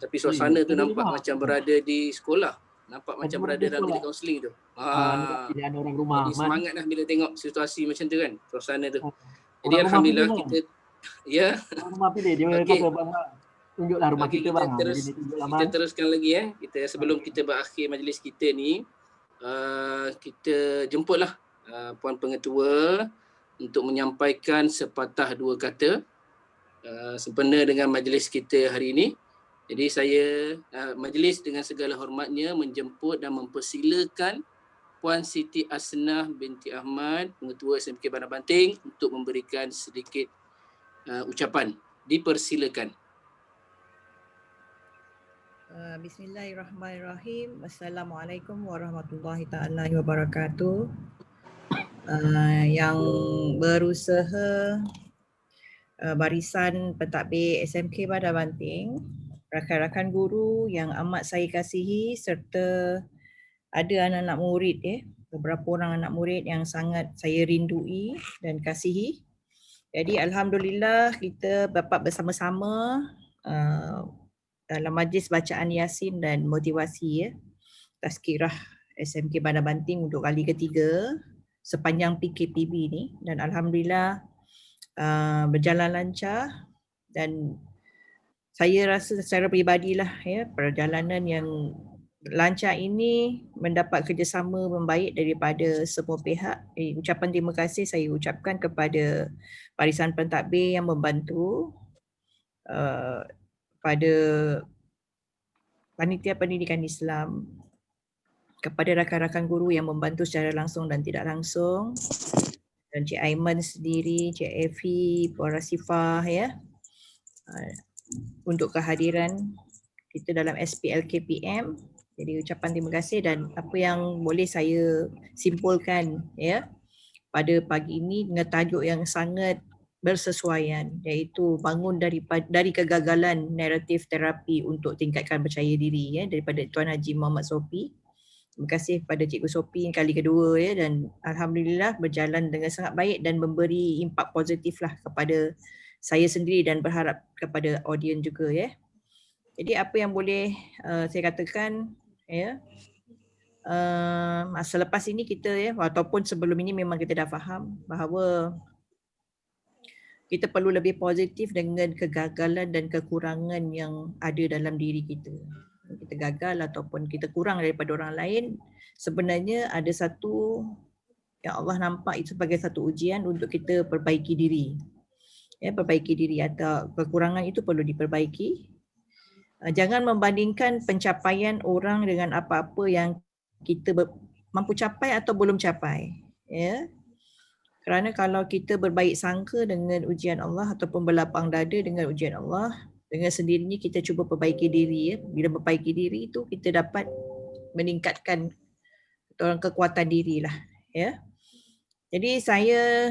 tapi suasana tu nampak macam berada di sekolah. Nampak macam berada dalam bilik kaunseling tu.
Pilihan orang rumah.
Jadi semangat lah bila tengok situasi macam tu kan, suasana tu. Jadi alhamdulillah kita, ya.
Orang rumah pilih, dia kata bang, tunjuklah rumah kita bang.
Kita teruskan lagi, ya. Kita sebelum kita berakhir majlis kita ni, kita jemputlah Puan Pengetua untuk menyampaikan sepatah dua kata sempena dengan majlis kita hari ini. Jadi saya majlis dengan segala hormatnya menjemput dan mempersilakan Puan Siti Asnah binti Ahmad, Pengetua SMK Bandar Banting, untuk memberikan sedikit ucapan. Dipersilakan.
Bismillahirrahmanirrahim. Assalamualaikum warahmatullahi taala wabarakatuh. Yang berusaha barisan pentadbir SMK Bandar Banting, rakan-rakan guru yang amat saya kasihi, serta ada anak-anak murid, beberapa orang anak murid yang sangat saya rindui dan kasihi. Jadi alhamdulillah kita dapat bersama-sama dalam majlis bacaan Yasin dan motivasi, tazkirah SMK Bandar Banting untuk kali ketiga sepanjang PKPB ni, dan alhamdulillah berjalan lancar. Dan saya rasa secara peribadilah, perjalanan yang lancar ini mendapat kerjasama membaik daripada semua pihak. Ucapan terima kasih saya ucapkan kepada barisan pentadbir yang membantu, pada panitia pendidikan Islam, kepada rakan-rakan guru yang membantu secara langsung dan tidak langsung, dan Cik Aiman sendiri, Cik Efi, Puan Rasifah, untuk kehadiran kita dalam SPLKPM. Jadi ucapan terima kasih, dan apa yang boleh saya simpulkan, pada pagi ini dengan tajuk yang sangat bersesuaian, iaitu bangun dari kegagalan, naratif terapi untuk tingkatkan percaya diri, daripada Tuan Haji Muhammad Sophie. Terima kasih kepada Cikgu Sophie kali kedua, dan alhamdulillah berjalan dengan sangat baik dan memberi impak positif lah kepada saya sendiri dan berharap kepada audiens juga, Jadi apa yang boleh saya katakan, selepas ini kita, ataupun sebelum ini memang kita dah faham bahawa kita perlu lebih positif dengan kegagalan dan kekurangan yang ada dalam diri kita. kita gagal ataupun kita kurang daripada orang lain, sebenarnya ada satu yang Allah nampak itu sebagai satu ujian untuk kita perbaiki diri. Perbaiki diri atau kekurangan itu perlu diperbaiki. Jangan membandingkan pencapaian orang dengan apa-apa yang kita mampu capai atau belum capai. Kerana kalau kita berbaik sangka dengan ujian Allah ataupun berlapang dada dengan ujian Allah, dengan sendirinya kita cuba perbaiki diri. Bila perbaiki diri itu kita dapat meningkatkan kekuatan diri lah. Jadi saya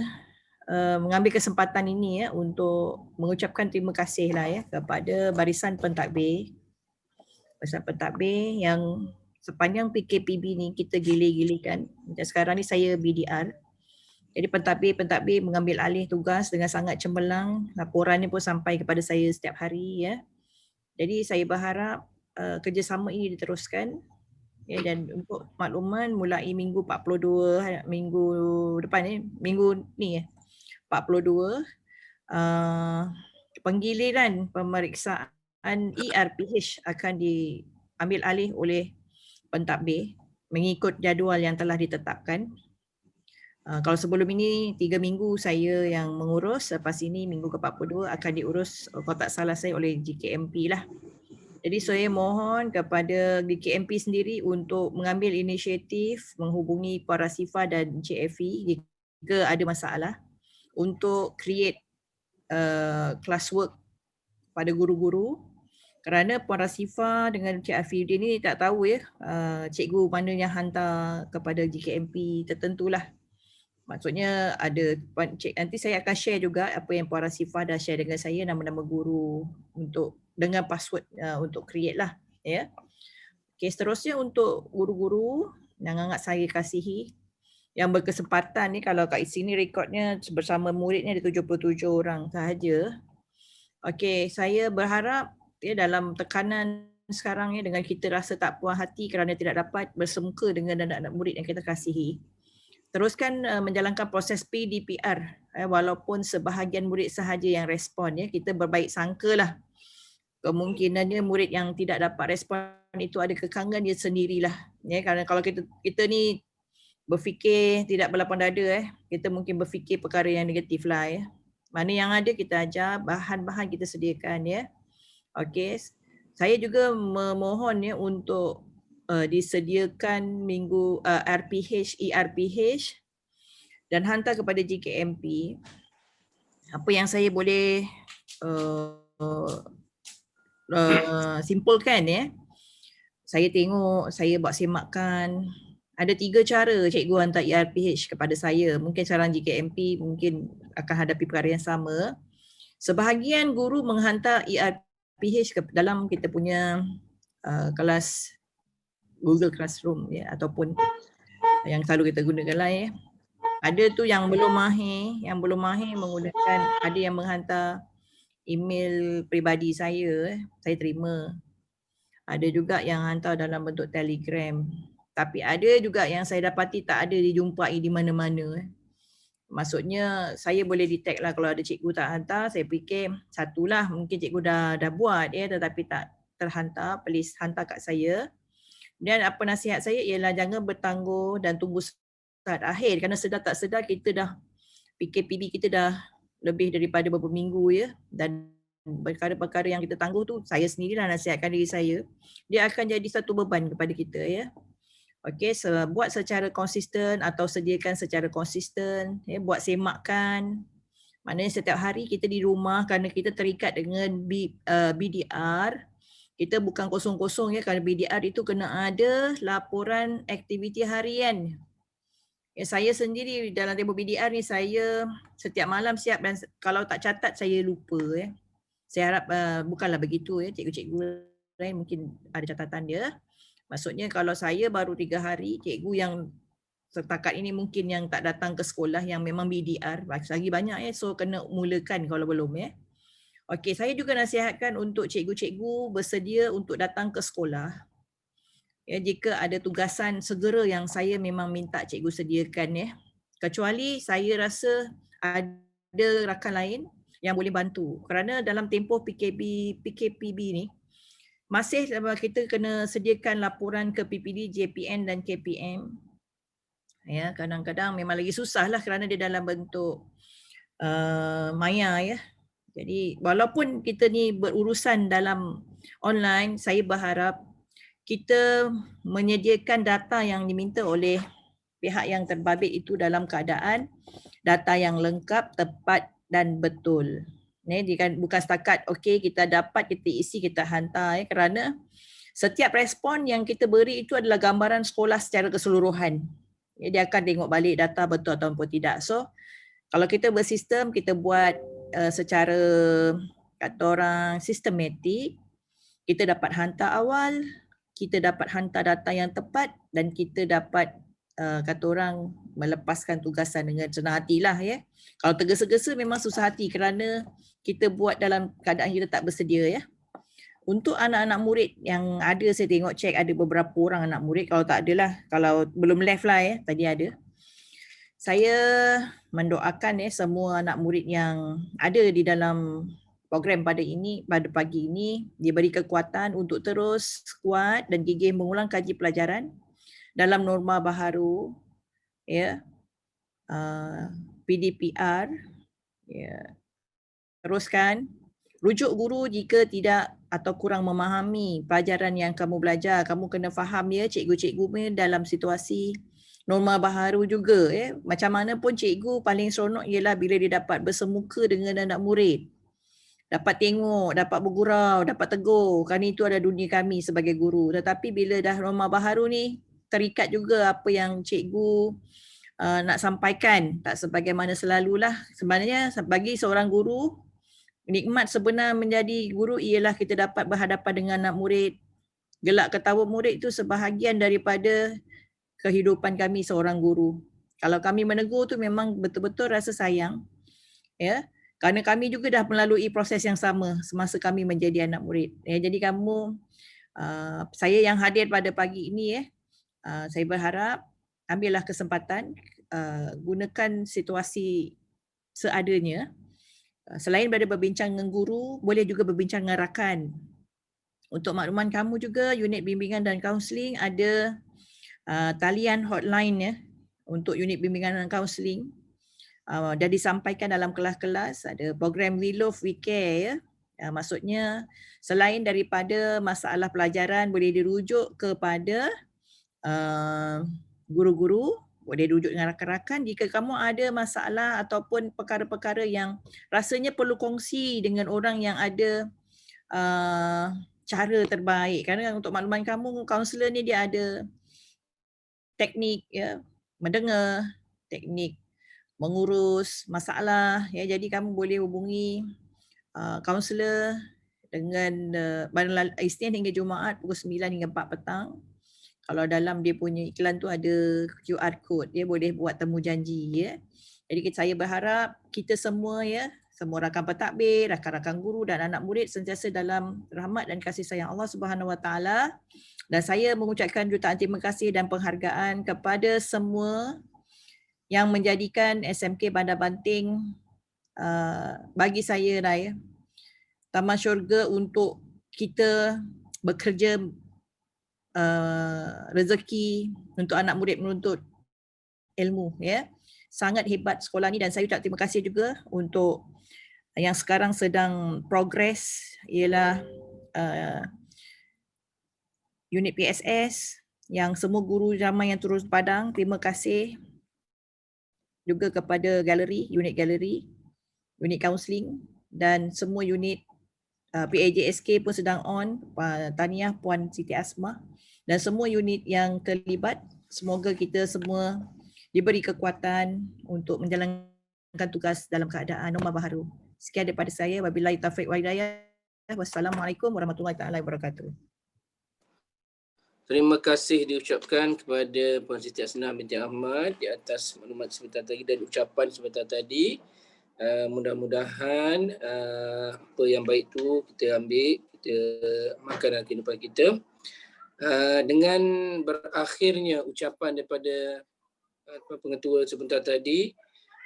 mengambil kesempatan ini untuk mengucapkan terima kasih lah kepada barisan pentadbir. Barisan pentadbir yang sepanjang PKPB ni kita gile-gilekan. Macam sekarang ni saya BDR. Jadi pentadbir mengambil alih tugas dengan sangat cemerlang. Laporannya pun sampai kepada saya setiap hari. Jadi saya berharap kerjasama ini diteruskan. Dan untuk makluman mulai minggu 42, minggu depan minggu ni 42, penggiliran pemeriksaan ERPH akan diambil alih oleh pentadbir mengikut jadual yang telah ditetapkan. Kalau sebelum ini 3 minggu saya yang mengurus, lepas ini minggu ke-42 akan diurus kalau tak salah saya oleh GKMP lah. Jadi saya mohon kepada GKMP sendiri untuk mengambil inisiatif menghubungi Puan Rasifah dan Encik Effie jika ada masalah untuk create classwork pada guru-guru, kerana Puan Rasifah dengan Encik Afiuddin ni tak tahu cikgu mana yang hantar kepada GKMP tertentulah. Maksudnya ada nanti saya akan share juga apa yang Puan Rasifah dah share dengan saya, nama-nama guru untuk dengan password untuk create lah. Okay, seterusnya untuk guru-guru yang sangat saya kasihi yang berkesempatan ni, kalau kat sini rekodnya bersama muridnya ada 77 orang sahaja. Okey, saya berharap dalam tekanan sekarang dengan kita rasa tak puas hati kerana tidak dapat bersemuka dengan anak-anak murid yang kita kasihi, teruskan menjalankan proses PDPR walaupun sebahagian murid sahaja yang respon. Kita berbaik sangkalah. Kemungkinannya murid yang tidak dapat respon itu ada kekangan dia sendirilah. Kerana kalau kita ni berfikir tidak berlapang dada, kita mungkin berfikir perkara yang negatif lah. Mana yang ada kita ajar, bahan-bahan kita sediakan. Okey, saya juga memohon untuk disediakan minggu ERPH dan hantar kepada GKMP apa yang saya boleh simpulkan. Saya tengok, saya buat semakan. Ada 3 cara cikgu hantar ERPH kepada saya. Mungkin sekarang GKMP mungkin akan hadapi perkara yang sama. Sebahagian guru menghantar ERPH dalam kita punya kelas Google Classroom ataupun yang selalu kita gunakan lah. Ada tu yang belum mahir menggunakan, ada yang menghantar email peribadi saya terima. Ada juga yang hantar dalam bentuk Telegram. Tapi ada juga yang saya dapati tak ada dijumpai di mana-mana. Maksudnya saya boleh detect lah kalau ada cikgu tak hantar, saya fikir satulah mungkin cikgu dah buat tetapi tak terhantar, please hantar kat saya. Dan apa nasihat saya ialah jangan bertangguh dan tunggu saat akhir, kerana sedar tak sedar kita dah PKPB kita dah lebih daripada beberapa minggu dan perkara-perkara yang kita tangguh tu saya sendirilah nasihatkan diri saya, dia akan jadi satu beban kepada kita. Okey, buat secara konsisten atau sediakan secara konsisten, buat semakan. Maknanya setiap hari kita di rumah kerana kita terikat dengan BDR, kita bukan kosong-kosong kerana BDR itu kena ada laporan aktiviti harian. Saya sendiri dalam tempoh BDR ni saya setiap malam siap dan kalau tak catat saya lupa. Saya harap bukanlah begitu cikgu-cikgu lain mungkin ada catatan dia. Maksudnya kalau saya baru 3 hari, cikgu yang setakat ini mungkin yang tak datang ke sekolah yang memang BDR lagi banyak so kena mulakan kalau belum. Okey, saya juga nasihatkan untuk cikgu-cikgu bersedia untuk datang ke sekolah. Jika ada tugasan segera yang saya memang minta cikgu sediakan kecuali saya rasa ada rakan lain yang boleh bantu, kerana dalam tempoh PKPB ni masih kita kena sediakan laporan ke PPD, JPN dan KPM. Ya, kadang-kadang memang lagi susah lah kerana dia dalam bentuk maya ya. Jadi walaupun kita ni berurusan dalam online, saya berharap kita menyediakan data yang diminta oleh pihak yang terbabit itu dalam keadaan data yang lengkap, tepat dan betul. Bukan setakat okey kita dapat, kita isi, kita hantar ya, kerana setiap respon yang kita beri itu adalah gambaran sekolah secara keseluruhan. Ya, dia akan tengok balik data betul ataupun tidak. So kalau kita bersistem, kita buat secara kata orang sistematik, kita dapat hantar awal, kita dapat hantar data yang tepat dan kita dapat kata orang melepaskan tugasan dengan senang hatilah ya. Kalau tergesa-gesa memang susah hati kerana kita buat dalam keadaan kita tak bersedia ya. Untuk anak-anak murid yang ada, saya tengok check ada beberapa orang anak murid, kalau tak adalah, kalau belum left lah ya, tadi ada. Saya mendoakan ya semua anak murid yang ada di dalam program pada pagi ini diberi kekuatan untuk terus kuat dan gigih mengulang kaji pelajaran dalam norma baharu ya. PDPR ya. Teruskan rujuk guru jika tidak atau kurang memahami pelajaran yang kamu belajar, kamu kena faham ya cikgu-cikgu dalam situasi norma baharu juga ya. Macam mana pun cikgu paling seronok ialah bila dia dapat bersemuka dengan anak murid. Dapat tengok, dapat bergurau, dapat tegur. Kerana itu ada dunia kami sebagai guru. Tetapi bila dah norma baharu ni, terikat juga apa yang cikgu nak sampaikan. Tak sebagaimana selalulah. Sebenarnya bagi seorang guru, nikmat sebenar menjadi guru ialah kita dapat berhadapan dengan anak murid. Gelak ketawa murid itu sebahagian daripada kehidupan kami seorang guru. Kalau kami menegur tu memang betul-betul rasa sayang. Ya. Kerana kami juga dah melalui proses yang sama semasa kami menjadi anak murid. Ya, jadi kamu, saya yang hadir pada pagi ini saya berharap ambillah kesempatan, gunakan situasi seadanya. Selain daripada berbincang dengan guru, boleh juga berbincang dengan rakan. Untuk makluman kamu juga, unit bimbingan dan kaunseling ada talian hotline ya untuk unit bimbingan dan kaunseling. Dah disampaikan dalam kelas-kelas, ada program We Love We Care ya. Maksudnya selain daripada masalah pelajaran boleh dirujuk kepada guru-guru, boleh dirujuk dengan rakan-rakan jika kamu ada masalah ataupun perkara-perkara yang rasanya perlu kongsi dengan orang yang ada cara terbaik. Kerana untuk makluman kamu, kaunselor ni dia ada teknik ya, mendengar, teknik mengurus masalah ya. Jadi kamu boleh hubungi kaunselor dengan Isnin hingga Jumaat pukul 9 hingga 4 petang. Kalau dalam dia punya iklan tu ada QR code, dia boleh buat temu janji ya. Jadi saya berharap kita semua ya, semua rakan pentadbir, rakan-rakan guru dan anak murid sentiasa dalam rahmat dan kasih sayang Allah Subhanahu Wa Taala. Dan saya mengucapkan jutaan terima kasih dan penghargaan kepada semua yang menjadikan SMK Bandar Banting bagi saya ya, taman syurga untuk kita bekerja rezeki untuk anak murid menuntut ilmu ya. Sangat hebat sekolah ni dan saya ucap terima kasih juga untuk yang sekarang sedang progres ialah unit PSS yang semua guru ramai yang turun padang. Terima kasih juga kepada galeri, unit kaunseling dan semua unit PAJSK pun sedang on. Tahniah Puan Siti Asmah dan semua unit yang terlibat. Semoga kita semua diberi kekuatan untuk menjalankan tugas dalam keadaan norma baharu. Sekian daripada saya. Wabillahi taufiq wal hidayah. Wassalamualaikum warahmatullahi taala wabarakatuh.
Terima kasih diucapkan kepada Puan Siti Asnah binti Ahmad di atas maklumat sebentar tadi dan ucapan sebentar tadi. Mudah-mudahan apa yang baik tu kita ambil, kita makan dalam kehidupan kita. Dengan berakhirnya ucapan daripada pengetua sebentar tadi,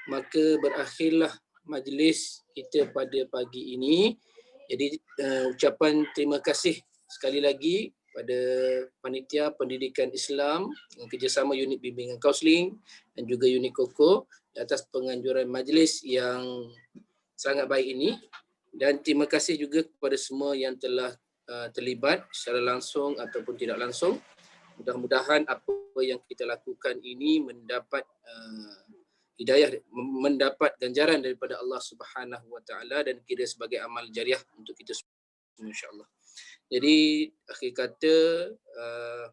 maka berakhirlah majlis kita pada pagi ini. Jadi ucapan terima kasih sekali lagi pada Panitia Pendidikan Islam dengan kerjasama Unit Bimbingan Kaunseling dan juga Unit Koko atas penganjuran majlis yang sangat baik ini, dan terima kasih juga kepada semua yang telah terlibat secara langsung ataupun tidak langsung. Mudah-mudahan apa yang kita lakukan ini mendapat hidayah, mendapat ganjaran daripada Allah Subhanahu Wa Taala dan kira sebagai amal jariah untuk kita semua, insya-Allah. Jadi akhir kata,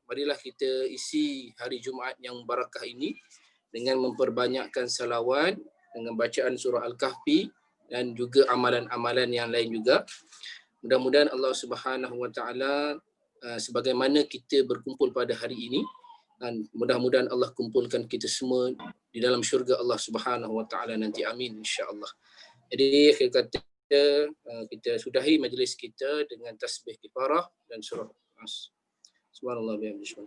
marilah kita isi hari Jumaat yang barakah ini dengan memperbanyakkan salawat, dengan bacaan surah Al-Kahfi dan juga amalan-amalan yang lain juga. Mudah-mudahan Allah Subhanahu Wa Taala sebagaimana kita berkumpul pada hari ini, dan mudah-mudahan Allah kumpulkan kita semua di dalam syurga Allah Subhanahu Wa Taala nanti, amin, insya-Allah. Jadi akhir kata kita sudahi majlis kita dengan tasbih kifarah dan surah As. Subhanallah bihamdihi.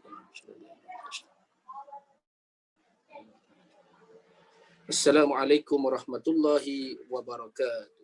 Assalamualaikum warahmatullahi wabarakatuh.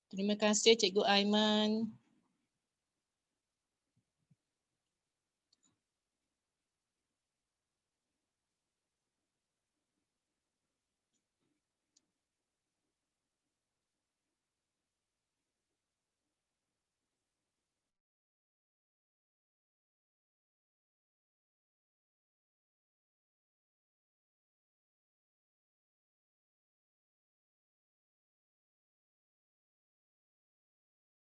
Terima kasih Cikgu Aiman.